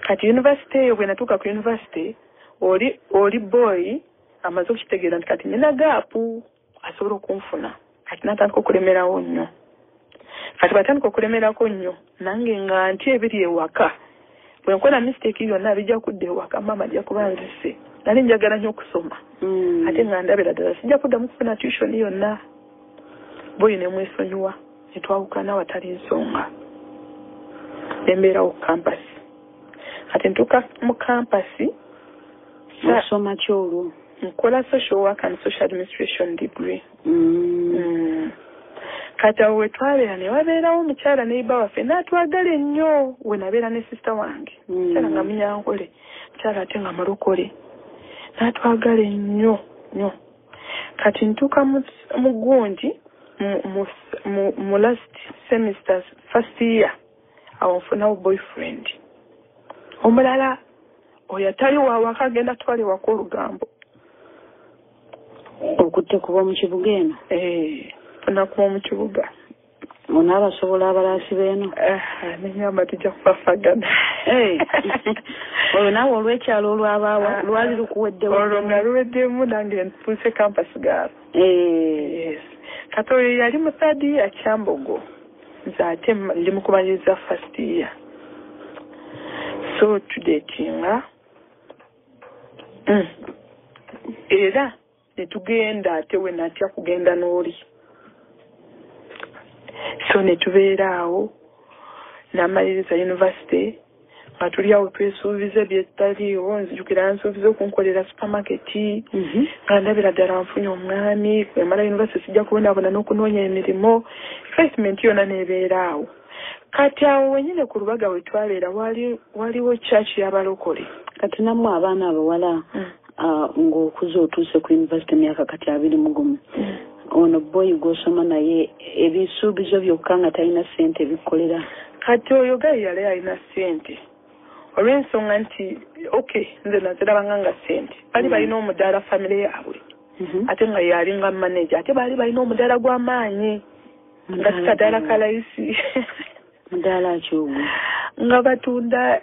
S2: Kati university eyo bwe natuuka ku university oli boy amaze okukitegeera nti kati nina gaapu asobola okunfuna. Kati natandika okulemerawo nnyo. Kati batandika okulemerako nnyo nange nga nti ebiri ewaka. Bwe nkola mistake yonna bijja kudda ewaka maama ajja kuba nzise. Nali njagala nnyo okusoma. Ate nga ndabira ddala sijja kuddamu kufuna tuition yonna. Boyi ne mwesonyiwa. Netwawukana watali nsonga. Nembeerawo ku campus. Kati ntuuka mu campus.
S1: Nasoma ki olwo?
S2: Nkola social work and social administration degree. Kati awo we twabeera ne wabeerawo omukyala neiba waffe n'atwagala ennyo we nabeera ne sister wange. Mukyala nga munyankole. Mukyala ate nga mulokole. N'atwagala ennyo nnyo. Kati ntuuka mu Gundi mu last semester first year awo nfunawo boyfriend. Omulala oyo atali wawaka agenda twali wako olugambo.
S1: Okutte kuba mu kibuga eno?
S2: Funa kuba mu kibuga.
S1: Onaabasobola abalaasi beeno?
S2: Nenyamba tujja kufafagana.
S1: Olwo naawe olw'ekyalo olwabaawa lwali lukuweddewo?
S2: Olwo nga luweddemu nange ntuuse campus gaalo. Kati oyo yali mu third year Kyambogo. Nze ate ndi mu kumaliriza first year. So tudetinga. Era netugenda ate we natya kugenda n'oli. So netubeera awo n'amaliriza university nga tuli awo twesuubiza ebyetaliiwo nzijukira nsuubiza okunkolera supermarket nga ndabira ddala nfunye omwami emala university sijja kubonabona n'okunoonya emirimu placement yonna neebeera awo. Kati awo wenyine ku Rubaga we twabeera waliwo church y'abalokole.
S1: Kati nammwe abaana abawala ng'okuza otuuse ku university emyaka kati 21 ono boyi gw'osoma naye ebisuubizo byokka nga talina ssente ebikkolera.
S2: Kati oyo gayi yali alina ssente olw'ensonga nti nze nazirabanga nga ssente bali balina omudaala famire yaabwe ate nga yali nga manager ate baali balina omudaala gw'amaanyi nga sikadaala kalayisi.
S1: Mudaala ki ogwo?
S2: Nga batunda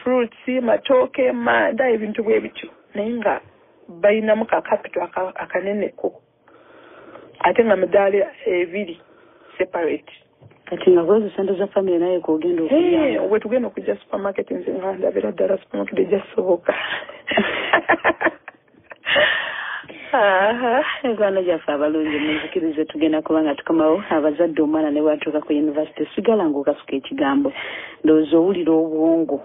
S2: fruits matooke manda ebintu bwe bityo naye nga balinamu kakapito akaneneko ate nga mudaala ebiri separate.
S1: Kati nga kwezo sente za family naye kogenda okulya.
S2: We tugenda okujja supermarket nze nga ndabira ddala supermarket ejjasoboka.
S1: Engwana gyaffe abalungi muzikirize tugenda kubanga tukomawo abazadde omwana ne bwatuuka ku university sigala ng'okasuka ekigambo ndowooza owulira obwongo.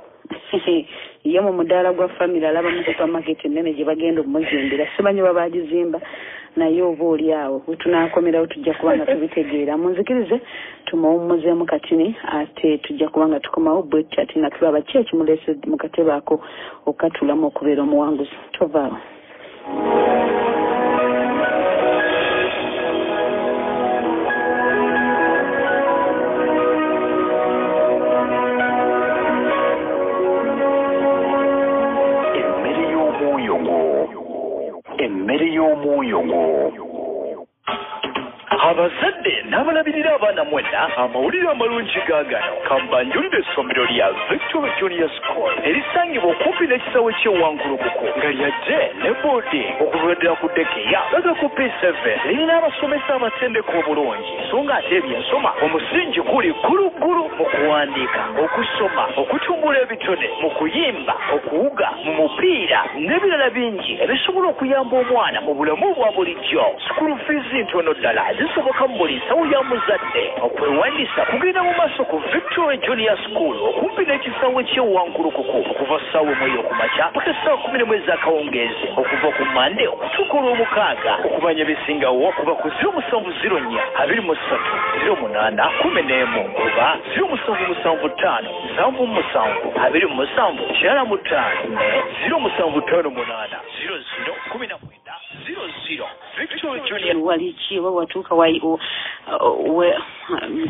S1: Ye mu mudaala gwa family alaba mu supermarket ennene gye bagenda omuzimbira simanyi babagizimba naye oba oli awo we tunaakomerawo tujja kubanga tubitegeera. Munzikirize tumawummuzeemu katini ate tujja kubanga tukomawo bwetyo ate nga tulaba ki ekimulese mu katebe ako okukatulamu okubeera omuwanguzi. Tovaawo.
S3: omwoyo gwo.
S5: Abazadde n'abalabirira abaana mwena amawulire amalungi gaagano kambanjulira essomero lya Victoria Junior School erisangibwa okumpi n'ekisawe ky'Ewankulukuku nga lyajje ne boarding okuvuddira ku dekeya baga ku P7 lirina abasomesa abatendeka obulungi so nga ate ebyensoma omusingi guli gguluggulu mu kuwandiika okusoma okutumbula ebitone mu kuyimba okuwuga mu mupiira n'ebirala bingi ebisobola okuyamba omwana mu bulamu bwa bulijjo. School fees ntono ddala zisoboka mu buli nsawo ya muzadde. Okwewandiisa kugenda mu maaso ku Victoria Junior School okumpi n'ekisawe ky'Ewankulukuku okuva ssaawa emu ey'okumakya paka ssaawa 11 ez'akawungeezi okuva ku Mande okutuuka olw'omukaaga. Okubanya ebisingawo kuba ku 0704 23 08 11 oba 0775 77 27 95 ne 0758 00 19 00. Victoria Junior
S1: walichi wa watuka wa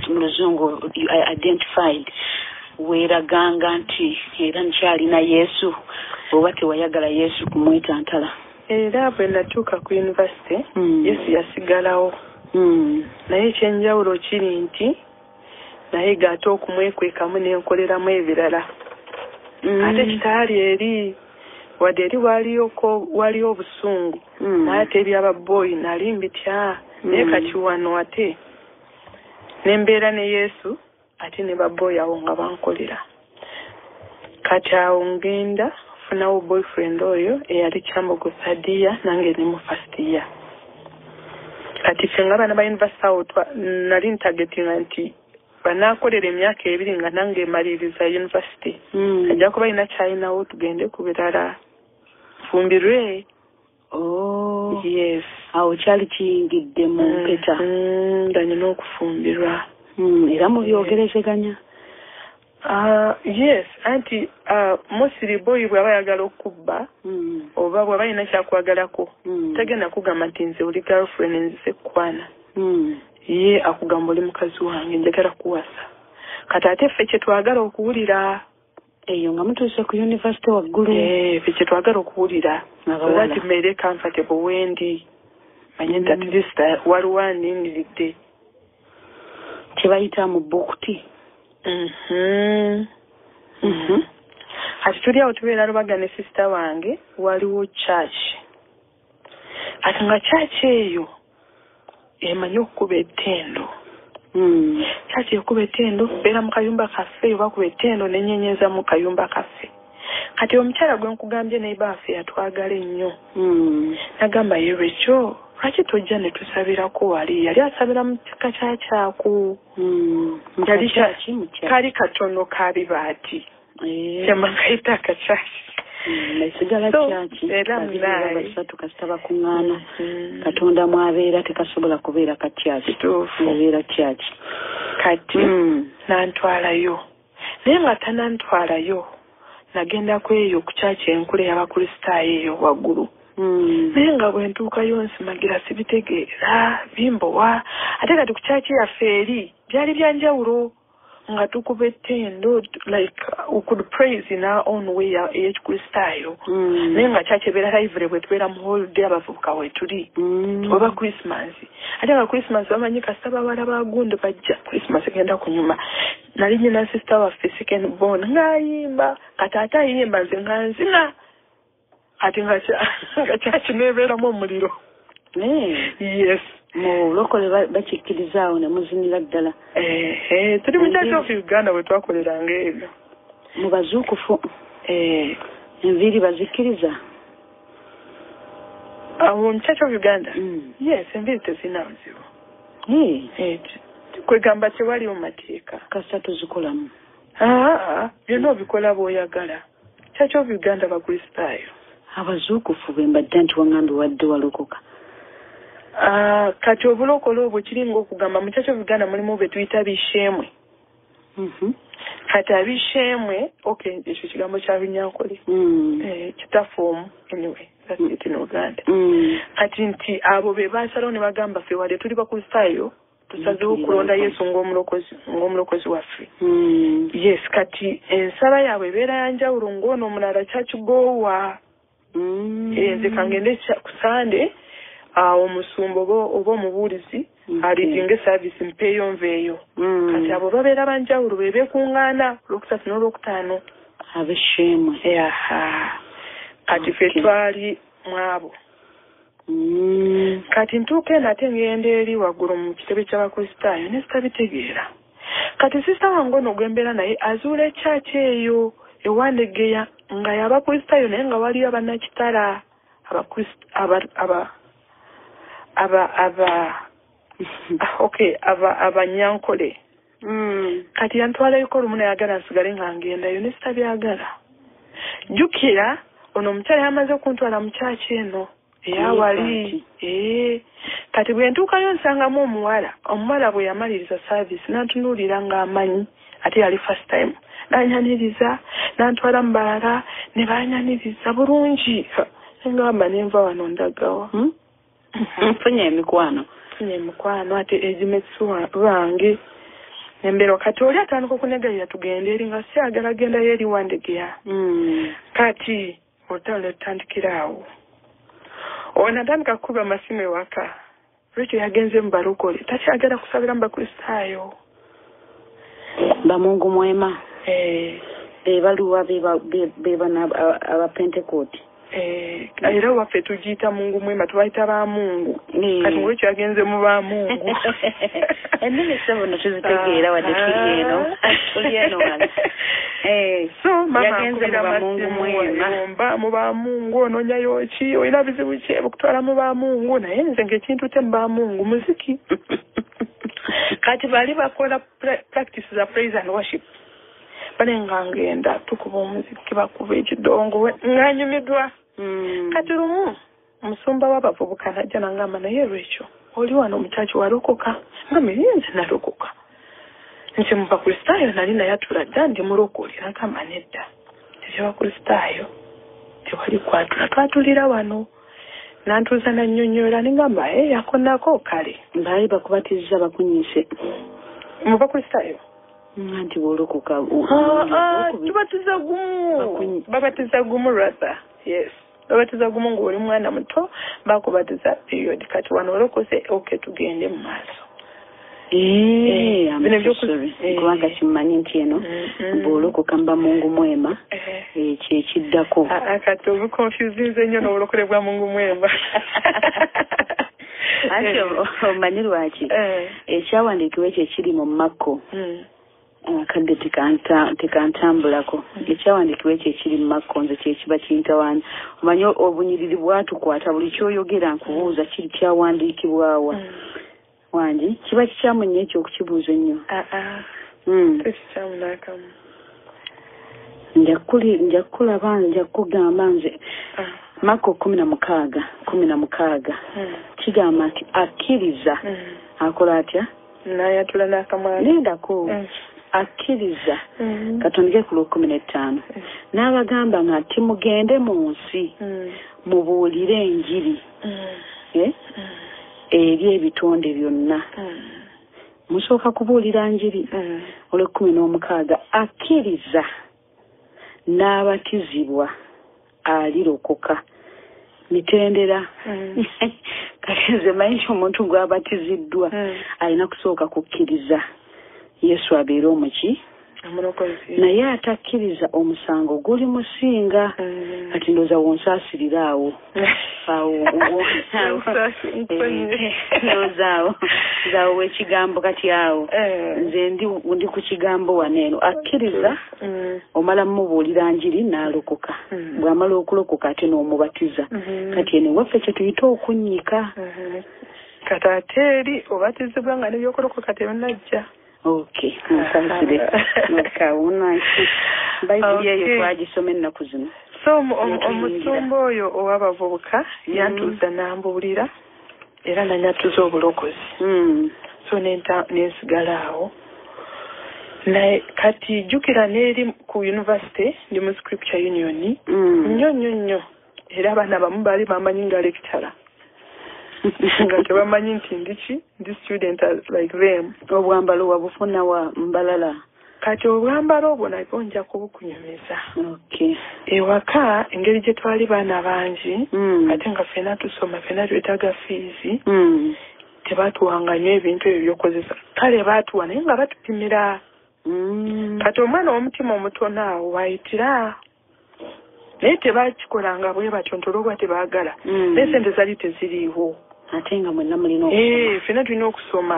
S1: mlozongo identified wera ganga nti era nchali na Yesu obate wayagala Yesu kumwita ntala
S2: era bwe natuuka ku university Yesu yasigalawo naye ekyenjawulo kiri nti naye gaata okumwekwekamu n'enkoleramu ebirala ate kitaali eri wadde eri waliyo obusungu naye ate eby'ababoyi nali mbitya naye kati wano ate nembeera ne Yesu ate ne baboyi awo nga bankolera kati awo ngenda funawo boyfriend oyo eyali Kyambogo Sadiya nange ne mu first year kati ffe nga baana ba university awo nali ntagetinga nti banakolera emyaka 2 nga nange emaliriza university ajja kuba ina kyalinawo tugende ku birala fumbirwe.
S1: Oh
S2: yes,
S1: awo kyali kiyingidde mu mpeta
S2: ndanyina okufumbirwa
S1: era mu byogerezeganya.
S2: Yes, anti mostly boy bw'aba ayagala okubba oba bw'aba alina kyakwagalako tagenda kugamba nti nze oli girlfriend nze kwana ye akugamba oli mukazi wange njagala kuwasa kati ate ffe kye twagala okuwulira
S1: eyo nga mutuuse ku university waggulu
S2: ffe kye twagala okuwulira ati mere comfortable wendi manye nti at least waliwo anindiridde
S1: kye bayita mu bukuti.
S2: Kati tuli awo tubeera Lubaga ne sister wange waliwo church ati nga church eyo emanyi okukuba ettendo church ekuba ettendo beera mu kayumba kaffe oba kuba ettendo nenyenyeza mu kayumba kaffe kati omukyala gwe nkugambye neighbor yatwagala ennyo nagamba yewe ekyo lwaki tojja ne tusabirako wali yali asabira mu kika kyakyaku yali kali katono kabibaati kyamakaita akakyaki
S1: esigala kyaki era basatu kasita bakuŋŋaana katonda mwabeera tekasobola kubeera kakyaki abeera kyaki
S2: kati nantwalayo naye nga tanantwalayo nagenda ku eyo ku kyaki enkulu ey'abakristaayo eyo waggulu naye nga bwe ntuukayo nsimagira sibitegeera bimbowa ate kati ku kyaki yaffe eri byali byanjawulo nga tukuba ettendo like we could praise in our own way ey'ekikristaayo naye nga kyaki ebeera lively bwe tubeera mu holiday abavubuka we tuli oba Christmas ate nga Christmas bamanyi kasita bawala bagunde bajja Christmas egenda kunyuma nali nyina sister waffe second born ng'ayimba kati ate ayimba nze nga nzina ati nga kyaki nebeeramu omuliro. Yes.
S1: Mu lokole bakikkiriza ne muzinira ddala.
S2: Tuli mu Church of Uganda bwe twakoleranga ebyo.
S1: Mu bazuukufu. Enviiri bazikkiriza.
S2: Mu Church of Uganda? Yes, enviiri tezirina buzibu. Kwegamba tewali mu mateeka.
S1: Kasita tuzikolamu.
S2: Byonna obikola bw'oyagala. Church of Uganda bakristaayo.
S1: Abazuukufu be mbadde nti waŋŋambe wadde walokoka.
S2: Kati obulokole obwo kiri ng'okugamba mu Church of Uganda mulimu be tuyita bisheemwe. Kati abisheemwe ekyo kigambo kya Runyankole. Kitafoomu anyway that's it in Uganda. Kati nti abo be baasalawo ne bagamba ffe wadde tuli bakristaayo tusazeewo okulonda Yesu ng'omulokozi waffe. Yes, kati ensala yaabwe ebeera yanjawulo ng'ono omulala kyakigoowa. Nze kangende ku Sande omusumba oba omubuulizi alidinga service mpeeyo nveeyo kati abo babeera banjawulo bebeekuŋŋaana olwokusatu n'olwokutaano
S1: abeshemwe
S2: kati ffe twali mwabo kati ntuuka eno ate ngenda eri waggulu mu kitebe ky'abakristaayo ne sitabitegeera kati sista wange ono gwembeera naye azuula ekyaki eyo ewandegeya nga y'abakristaayo naye nga waliyo abannakitala abanyankole kati yantwalayoko olumu nayagala nsigale nga ngendayo ne sitabyagala jjukira ono omukyala yamaze okuntwala mu kyaki eno eyawali kati bwe ntuukayo nsangamu omuwala bwe yamaliriza service nantunuulira ng'amanyi ate yali first time nanyaniriza nantwala mu balala ne banyaniriza bulungi ngamba nenva wano ndagawa
S1: nfunye emikwano
S2: ate ezimetsu bange embeera kati oli atandika okunegalira tugenda eri nga siyagala gendayo eri wandegeya kati olutalo lutandikiraawo onatandika kukuba amasimu ewaka lwekyo yagenze mu balokole takyagala kusabira mu bakristaayo
S1: bamungu mwema bebaluwa bebana abapentekooti
S2: era waffe tugiyita mungu mwema tubayita bamungu kati lwekyo yagenze mu bamungu
S1: ennimi sebono tuzitegeera wadde tuli eno wala
S2: so mama akubira amasimu mu bamungu ononyayo ki olina bizibu ki ebukutwala mu bamungu naye nze ng'ekintu te mu bamungu muziki kati bali bakola practice za praise and worship bale nga ngenda tukuba omuziki bakuba ekidongo nganyumidwa kati lumu omusumba w'abavubuka najja nangamba naye lwekyo oli wano omukyaki walokoka nga mirinzi nalokoka nti mu bakristaayo nali naye atula dda ndi mulokole nagamba nedda ebyabakristaayo tewali kwatula twatulira wano nantuuza nannyonnyola ningamba yakonako kale
S1: baali bakubatiza bakunyise
S2: mu bakristaayo
S1: nti wolokoka
S2: tubatiza gumu babatiza gumu rather yes babatiza gumu ng'oli mwana muto bakubatiza period kati wano olokose oke tugende mu maaso
S1: kubanga kimanyi nti eno bw'olokoka mba mungu mwema kyekiddako
S2: kati obukonfusinze nnyo n'obulokole bwa mungu mwema
S1: anti omanyi lwaki ekyawandiikibwa ekyo ekiri mu Makko akadde tekantambulako ekyawandiikibwa ekyo ekiri mu Makko nze kyekiba kintawaanya omanyi obunyiriri bwatukwata buli kyoyogera nkubuuza kiri kyawandiikibwawa wangi kiba kikyamu nnyo ekyo okukibuuza ennyo
S2: tekikyamu n'akamu
S1: nja kugamba nze Makko 16 kigamba nti akkiriza akola atya
S2: n'ayatula n'akamwana
S1: nendako akkiriza katondeke ku 15 n'abagamba nga timugende mu nsi mubuulire enjiri eri ebitonde byonna musooka kubuulira njiri olw'16 akkiriza n'abatizibwa alirokoka mitendera kati manyi omuntu gw'abatiziddwa alina kusooka kukkiriza Yesu abeera omuki naye atakkiriza omusango guli musinga kati ndooza wonsaasirira awo ndowooza w'ekigambo kati awo nze ndi ku kigambo waneeno akkiriza omala mumubuulira njiri n'alokoka bw'amala okulokoka ate n'omubatiza kati eno waffe kye tuyita okunnyika
S2: kati ate eri obatizibwa nga n'ebyokolokoka tebinajja
S1: okay nsaasire nokawuna bayibuli eyo twagisoma ennaku zino
S2: so omusumba oyo ow'abavubuka yantuuza n'ambuulira era nanyatuza obulokozi so nensigala awo naye kati jjukira n'eri ku university ndi mu scripture union nnyo era abaana bamu baali bamanyi nga lecturer nga tebamanyi nti ndiki ndi student like them
S1: obwambalo wabufuna wa mbalala
S2: kati obwambalo obwo nabwo nja kubukunyumiza.
S1: Okay.
S2: Ewaka engeri gye twali baana bangi ate nga ffenna tusoma ffenna twetaaga fiizi tebaatuwanga nnyo ebintu ebyo byokozesa kale baatuwa naye nga batupimira kati omwana w'omutima omutono awo wayitira naye tebakikolanga bwe batyo nti olw'okuba tebaagala naye sente zali teziriiwo
S1: ate nga mwenna mulina okusoma
S2: ffenna tulina okusoma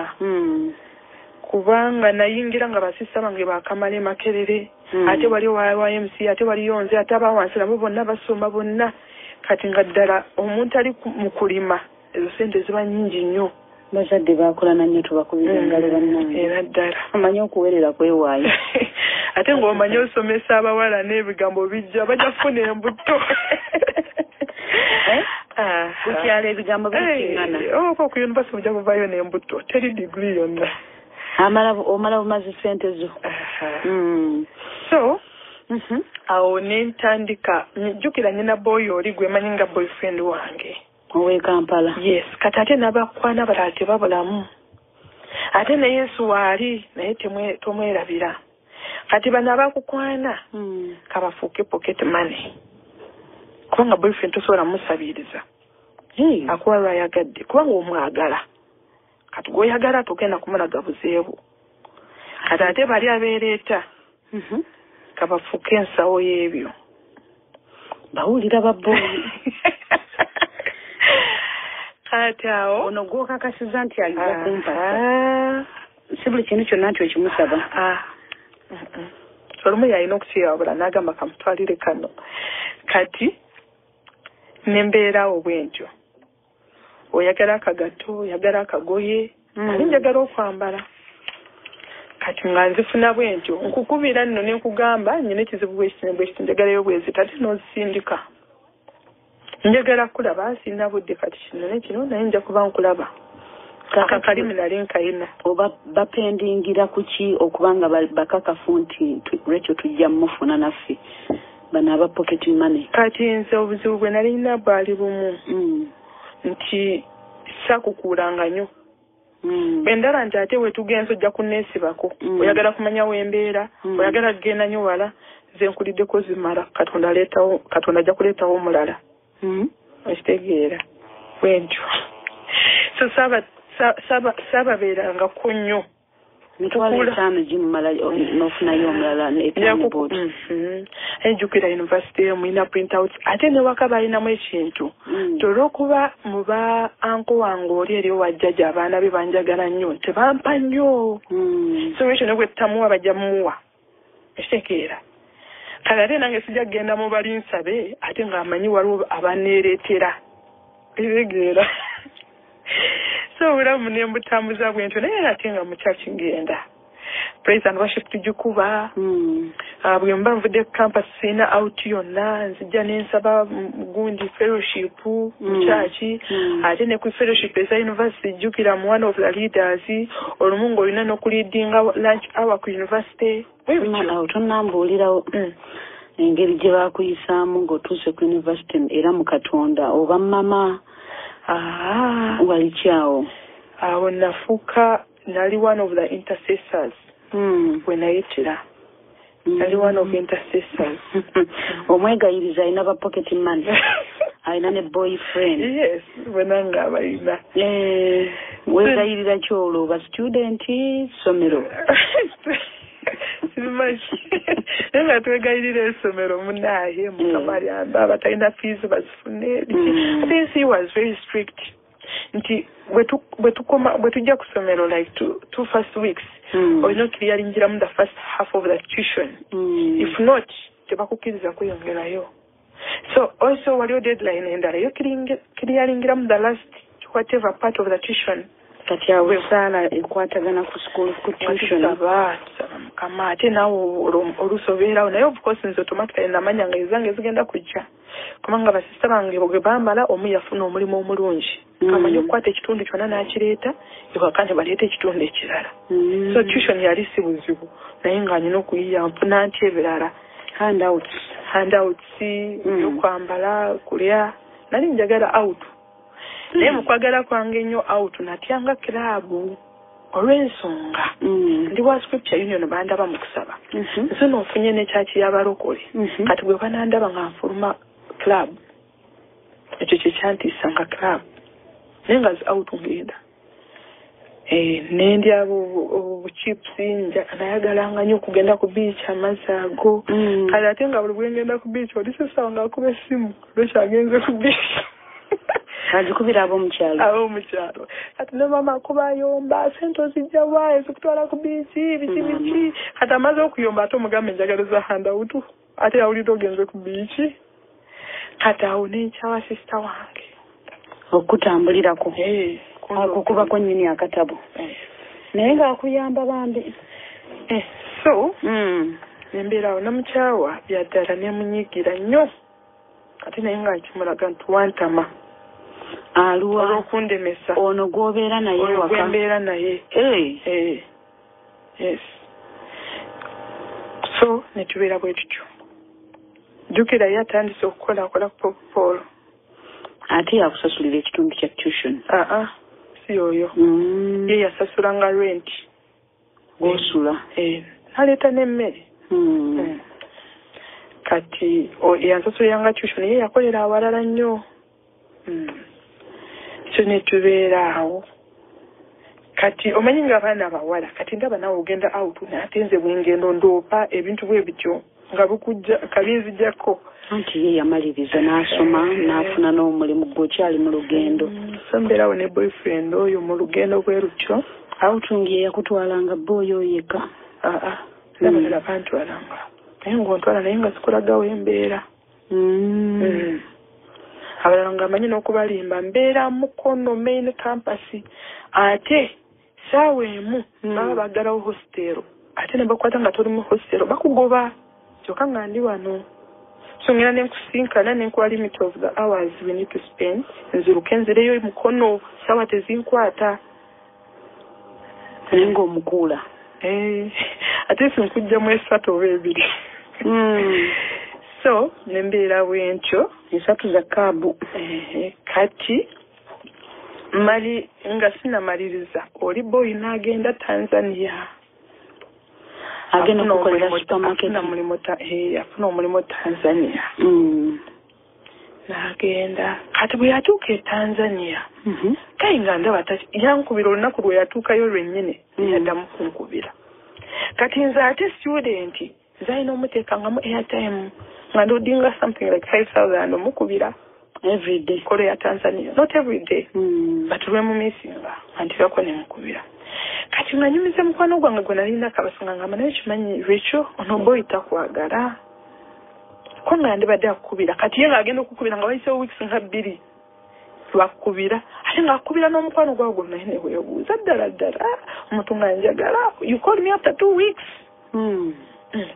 S2: kubanga nayingira nga basisa bange bakamale makerere ate wali wa MC ate wali yonze ate abawansi nabo bonna basoma bonna kati nga ddala omuntu ali mu kulima ezo sente ziba nnyingi nnyo
S1: bazadde bakolana nnyo tubakubiza engalo bannange
S2: era ddala
S1: amanyi okuwerera kwewaayo
S2: ate ng'omanyi osomesa abawala n'ebigambo bijja bajja kufuna embuto
S1: kukyala ebigambo bikingana
S2: oba ku yunivasite ojja kuvayo n'embuto teri digiri yonna
S1: omala bumazi sente zo
S2: so awo nentandika jjukira nyina boyi oli gwe manyi nga boyfriend wange
S1: ow'e Kampala
S2: yes kati ate n'abakwana balala tebabulamu ate ne Yesu waali naye tomwerabira kati bano abakukwana kabafuuke pocket money kubanga boyfriend tosobola musabiriza akuwa lwayagadde kubanga omwagala kati gw'oyagala togenda kumulaga buzeebu kati ate bali abeereeta kabafuuke ensawo y'ebyo
S1: bawulira babboyi
S2: kati awo
S1: ono gw'okakasiza nti ayiza kumpasa si buli kintu kyonna nti okimusaba
S2: olumu yalina okukiwabula n'agamba kamutwalire kano kati nembeerawo bwentyo oyagala akagatto oyagala akagoye ali njagala okwambala kati nga nzifuna bwentyo nkukubira nno nenkugamba nyina ekizibu bwekiti njagalayo bwezita ate n'ozisindika njagala kulaba asina budde kati kino nekino naye nja kuba nkulaba akakalimu nali nkayina
S1: oba bapendingira kuki okubanga bakakafu nti lwekyo tujja mufuna naffe bano aba pocket money
S2: kati nze obuzibu bwe nali nina bwali bumu nti sakukuulanga nnyo bendala nti ate wetugenza ojja kuneesibako oyagala kumanya wembeera oyagala kugenda nnyo wala nze nkuliddeko zimala katonda ajja kuleetawo omulala okitegeera bwentyo so saababeerangako nnyo
S1: mitwalo 5 gimumala n'ofunayo omulala etambot
S2: ejjukira university emuyina printouts ate newaka balinamu ekintu olw'okuba mu ba anko wange oli eri owajjaja abaana be banjagala nnyo tebampa nnyo so ekyo ne bwe tutamuwa bajja mumuwa ekitegeera kale ate nange sijja kugenda mu bali nsabe ate ng'amanyi waliwo abaneereetera etegeera so obulamu ne mbutambuza bwentyo naye ate nga mukyaki ngenda praise and worship tugikuba bwe mba nvudde campus siina out yonna nzijja nensaba gundi fellowship mukyaki ate ne ku fellowship eza university jjukira mu one of the leaders olumu ng'olina n'okuliidinga lunch hour ku university
S1: tonambuulirawo engeri gye baakuyisaamu ng'otuuse ku university era mu Katonda oba mama wali kyawo
S2: awo nafuuka nali one of the intercessors when ayitira nali one of intercessors
S1: omwegayiriza alina ba pocket money alina ne boyfriend
S2: yes wenanga abalina
S1: wegayirira kyolo ba student somero
S2: nga twegayirira essomero munaaye mukamali amba abatalina fees bazifune ate he was very strict nti bwe tujja ku ssomero like two first weeks olina okiriyalinjiramu the first half of the tuition if not tebakukkiriza kweyongerayo so also waliwo deadline endala yo kiriyalingiramu the last whatever part of the tuition
S1: kati awo esaala ekwatagana ku school ku tuition
S2: mukama ate naawe olusobeerawo naye of course nze automatically namanya nga ezange zigenda kujja kubanga basista bange bwe bamala omu yafuna omulimu omulungi amanyi okukwata ekitundu kyonna n'akireeta ewaka nti baleeta ekitundu ekirala so tuition yali si buzibu naye nga nina okuyiya mpuna nti ebirala handouts yokwambala kulya nali njagala out naye mu kwagala kwange ennyo out natyanga kiraabu olw'ensonga ndi wa scripture union bandaba mu kusaba nso n'ofunye n'ekyaki y'abalokole kati bwe banandaba nga nfuluma club ekyo kye kyantiisa nga club naye nga out ngenda nendya obuchips nayagalanga nnyo okugenda ku beach amazzi ago kale ate nga buli bwengenda ku beach olisesawo ng'akuba essimu lwekyagenze ku beach
S1: agikubira
S2: ab'omukyalo kati ne mama akubayomba sente ozijja waayo zikutwala ku biiki biki kati amaze okuyomba ate omugambe njagaliza handawutu ate yawulira ogenze ku biiki kati awo nenkyawa sisita wange
S1: okutambulirako akukubako nnyini akatabo naye ng'akuyamba bambi
S2: so nembeera awo namukyawa yaddala nemunyiigira nnyo kati naye nga nkimulaga nti wantama
S1: aluwa
S2: olw'okundemesa
S1: ono gw'obeera naye waka
S2: gwembeera naye yes so netubeera bwe tutyo jjukira ye atandise okukolakola ku Paul
S1: ate yakusasulira ekitundu kya tuition
S2: si yoyo ye yasasulanga rent
S1: gw'osula
S2: naleeta n'emmere kati yansasuliranga tuition ye yakolera awalala nnyo so netubeera awo kati omanyi nga abaana bawala kati ndaba nawe ogenda out naate nze bwengendo ndoopa ebintu bwe bityo nga bukujja kabinzijjako
S1: anti ye yamaliriza n'asoma n'afuna n'omulimu gw'okyali mu lugendo
S2: so mbeerawo ne boyfriend oyo mu lugendo bwe lutyo
S1: outungi yakutwalanga booyo yeka
S2: ndabalala bantwalanga naye ng'ontwala naye nga zikulagawo embeera abalala ng'amanyi n'okubalimba mbeera mukono main campus ate saawa emu baba baggalawo hostero ate ne bakwata nga toli mu hostero bakugoba kyokka nga ndi wano so ngera nenkusinkana nenkuwa limit of the hours we need to spend nziruke nzireyo mukono saawa tezinkwata
S1: naye ng'omukuula
S2: ate sinkujjamu esatu oba ebiri so nembeera bwentyo
S1: esatu za kaabu
S2: kati mali nga sinamaliriza oli boyi n'agenda Tanzania
S1: agenda okukolera supermarket
S2: afuna omulimu Tanzania n'agenda kati bwe yatuuka e Tanzania kale nga ndaba yankubira olunaku lwe yatuukayo lwennyini yaddamu kunkubira kati nze ate student nze alina omuteekangamu airtime nga ndodinga something like 5,000 omukubira
S1: every day
S2: kolo ya Tanzania not every day but lwe mumisinga antirako nemukubira kati nga nyumiza mukwano gwange gwe nalinda kabasonga ngamba naye kimanyi lwekyo ono boyi takwagala ko nga ndibadde akukubira kati ye ng'agenda okukubira nga wayisewo weeks nga 2 lwakukubira ate ng'akukubira n'omukwano gwawe gwe naye ne weebuuza ddala omuntu nga njagala you call me after 2 weeks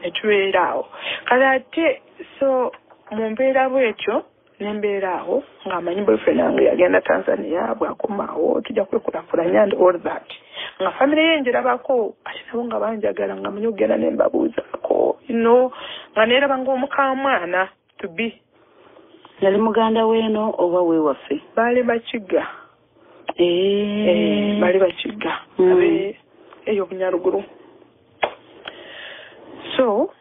S2: netubeera awo kale ate so mu mbeera bwekyo nembeera awo ng'amanyi boyfriend yange yagenda Tanzania bwakomaawo tujja kwekulakulanya and all that nga famire ye njirabako ate nabo nga banjagala nga manyi okugenda ne mbabuuzaako nga neeraba ng'omukamwana to be
S1: yali muganda weeno oba weewaffe
S2: baali bakiga baali bakiga eyo Bunyaruguru so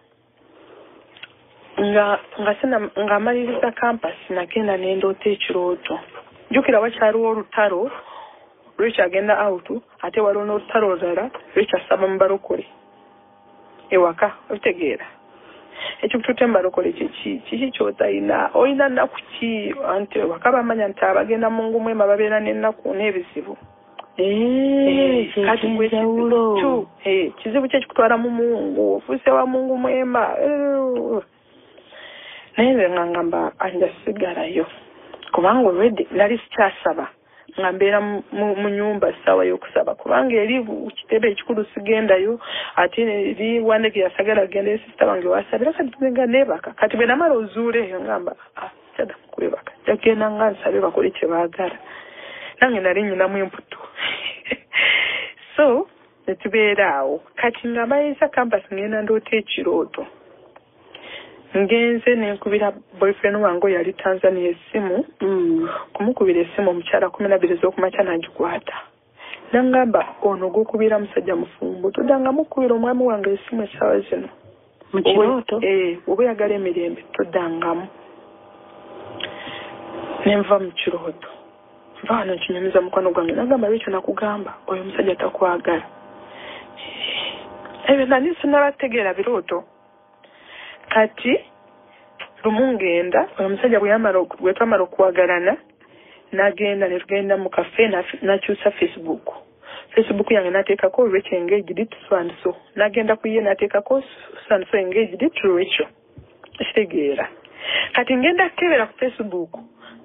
S2: nga amaliriza campus nagenda nendoota ekirooto jjukira wakyaliwo olutalo lwekyagenda out ate waliwo n'olutalo olulala lwekyasaba mu balokole ewaka obitegeera ekikututte mu balokole kiki kyotalina olina nnaku ki anti ewaka bamanya nti abagenda mu ngumu ema babeera n'ennaku n'ebizibu kati kizibu ki ekikutwala mu mungu ofuuse wa mungu mwema naye nze nga ngamba anja sigalayo kubanga already nali sikyasaba nga mbeera mu nyumba ssaawa y'okusaba kubanga eri kitebe ekikulu sigendayo ate eri wandege yasagala genda esisita wange wasabira kati nga neebaka kati bwe namala ozuula eyo ngamba kyaddamu kwebaka jagenda nga nsabe bakole kye baagala nange nali nyinamu emputu so netubeera awo kati nga maliriza campus ngenda ndoota ekirooto ngenze nenkubira boyfriend wange yali Tanzania essimu kumukubira essimu omukyala 12 z'okumakya n'agikwata nangamba ono gokubira musajja mufumbo todanga mukubira omwami wange esimu essaawa zino
S1: mu kirooto
S2: oba yagala emirembe todangamu nenva mu kirooto nva wano nkinyumiza mukwano gwange nagamba lwekyo nakugamba oyo omusajja takwagala ebyo nani sinabategeera birooto kati lumu ngenda oyo omusajja bwe twamala okwagalana nagenda netugenda mu kafe nakyusa Facebook yange nateekako Rachel engaged to so and so nagenda ku ye nateekako so and so engaged to Rachel ekitegeera kati ngenda kukebera ku Facebook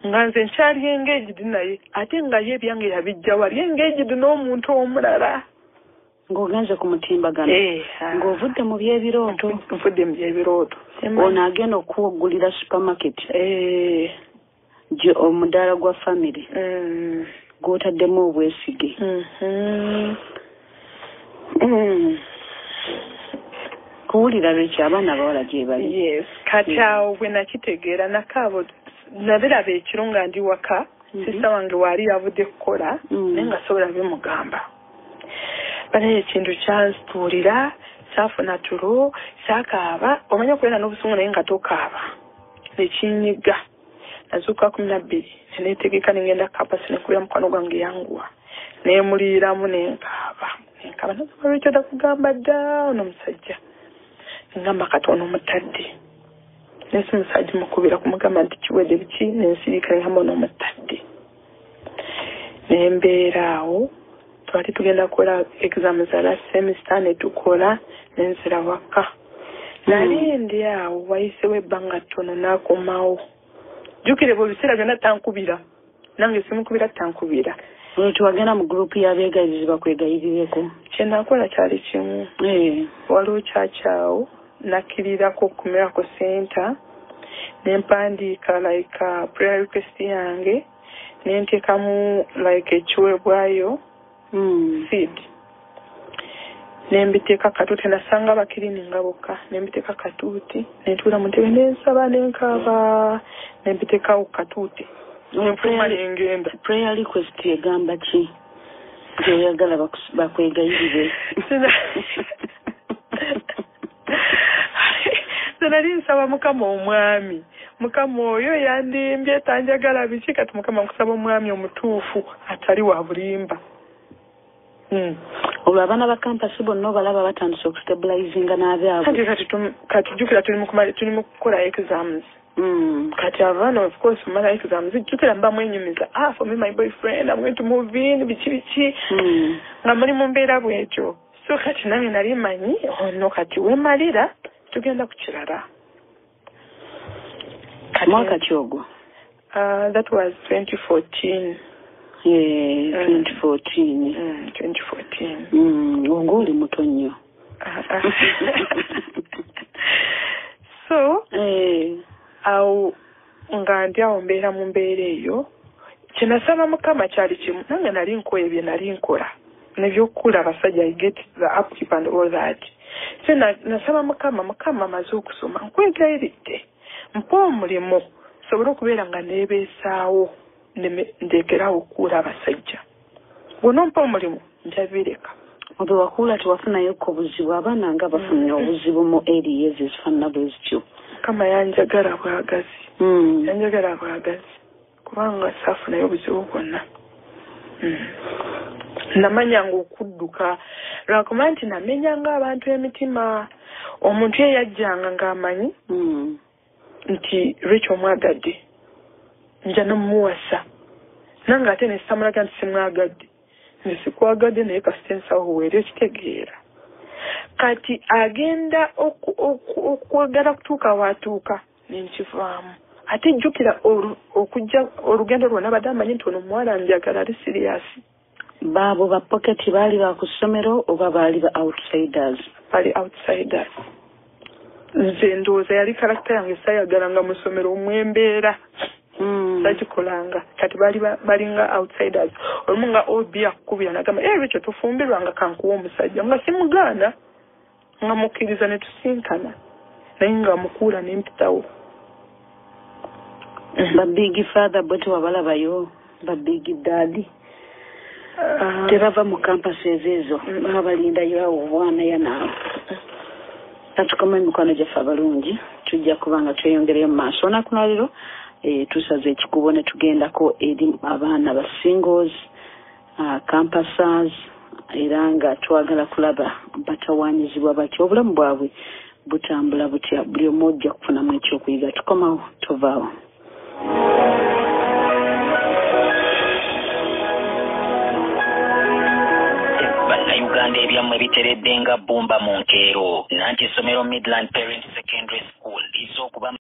S2: nga nze nkyali engaged naye ate nga ye ebyange yabijja wali engaged n'omuntu omulala
S1: ng'ogenze ku mutimbagano ng'ovudde mu byebirooto
S2: nvudde mu byebirooto
S1: ono agenda okuwagulira supermarket omudaala gwa family gw'otaddemu obwesige kuwulira lwekyo abaana abawala gye bali
S2: kati awo bwe nakitegeera nakaabo nabiraba ekiro nga ndi waka sista wange waali yavudde kukola naye nga sobola bimugamba banaye ekintu kyansituulira saafuna tulo saakaaba omanya okubeera n'obusungu naye nga tokaaba nekinyiga nazuuka 12 neneetegeka nengenda kapasi nekubira mukwano gwange yanguwa neemuliiramu nenkaaba nazuuka lwekyo takugamba dda ono musajja ngamba katono omutadde nesi musajja mukubira kumugamba nti kiwedde biki nensirika ngamba ono omutadde nembeera awo twali tugenda kukola exam za last semester netukola nenzira waka nali ndi awo wayisewo ebbanga ttono nakomawo jukire bwe biseera byonna tankubira nange simukubira tankubira
S1: tiwagenda mu gurupu y'abeegayizi bakwegayirireko
S2: kyenakola kyali kimu waliwo kyakyawo nakkirirako ku Miracle Center nempandiika like prayer request yange nenteekamu like ekiweebwayo seed nembiteeka katuuti nasanga bakirini nga bokka nembiteeka katuuti nentuula mu ntebe nensaba nenkaaba nembiteekawo katuuti nenfuma nengenda
S1: prayer request egamba ki gyoyagala bakwegayirire
S2: nali nsaba mukama omwami mukama oyo yandimbye tanjagala biki kati mukama nkusaba omwami omutuufu atali wa bulimba
S1: olwo abaana ba kampasi bonna obalaba batandise okustabilizinga n'abyabwe
S2: kati jjukira tuli mu kukola exams kati abaana of course mala exams jjukira mba mwenyumiza for me my boyfriend I'm going to move in biki nga muli mu mbeera bwekyo so kati nange nali manyi ono kati wemalira tugenda ku kirala
S1: mwaka ki ogwo
S2: that was 2014
S1: 2014 ng'oli muto nnyo
S2: so awo nga ndi awo mbeera mu mbeera eyo kyenasaba mukama kyali kimu nange nali nkoye bye nali nkola nebyokukula abasajja I get the upkeep and all that so nasaba mukama maze okusoma nkwegayiridde mpa omulimu sobole okubeera nga neebeesaawo ndekerawo okuula abasajja bw'onompa omulimu njabireka
S1: obwe wakuula tewafunayoko obuzibu abaana nga bafunye obuzibu mu areas ezifaanana bwe zityo
S2: mukama yanjagala bwagazi kubanga saafunayo obuzibu bwonna namanyanga okudduka lwakuba nti namenyanga abantu emitima omuntu eyajjanga ng'amanyi nti Rachel omwagadde nja n'omuwasa nange ate nesamulaga nti simwagadde nze sikwagadde naye kasitensawo weeri ekitegeera kati agenda okwagala kutuuka waatuuka nenkivaamu ate jjukira okujja olugendo lwonna badde amanyi nti ono omuwala njagala ali siriyasi
S1: baabo ba pocket baali ba ku ssomero oba baali ba outsiders
S2: bali outsiders nze ndowooza yali karakita yange sayagalanga mu ssomero omwembeera sakikolanga kati balinga outsiders olumu nga obi akukubira nagamba ekyo tufumbirwanga kankuwa omusajja nga simugaana nga mukkiriza ne tusinkana naye nga mukuula nempitawo
S1: ba big father bwe tewabalabayo ba big daddy tebava mu kampasi ezo babalindayo awo obwana yanaawo katukoma emikono gyaffe abalungi tujja kubanga tweyongereyo mu maaso olunaku naliro tusaze ekikubo ne tugendako eri abaana ba singles campusers era nga twagala kulaba batawaanyizibwa batya obulamu bwabwe butambula butya buli omu ojja kufunamu ekyokuyiga tukomawo tovaawo
S4: bannayuganda ebyammwe biteredde nga bbumba mu nkeero nanti essomero Midland Parent Secondary School liza okuba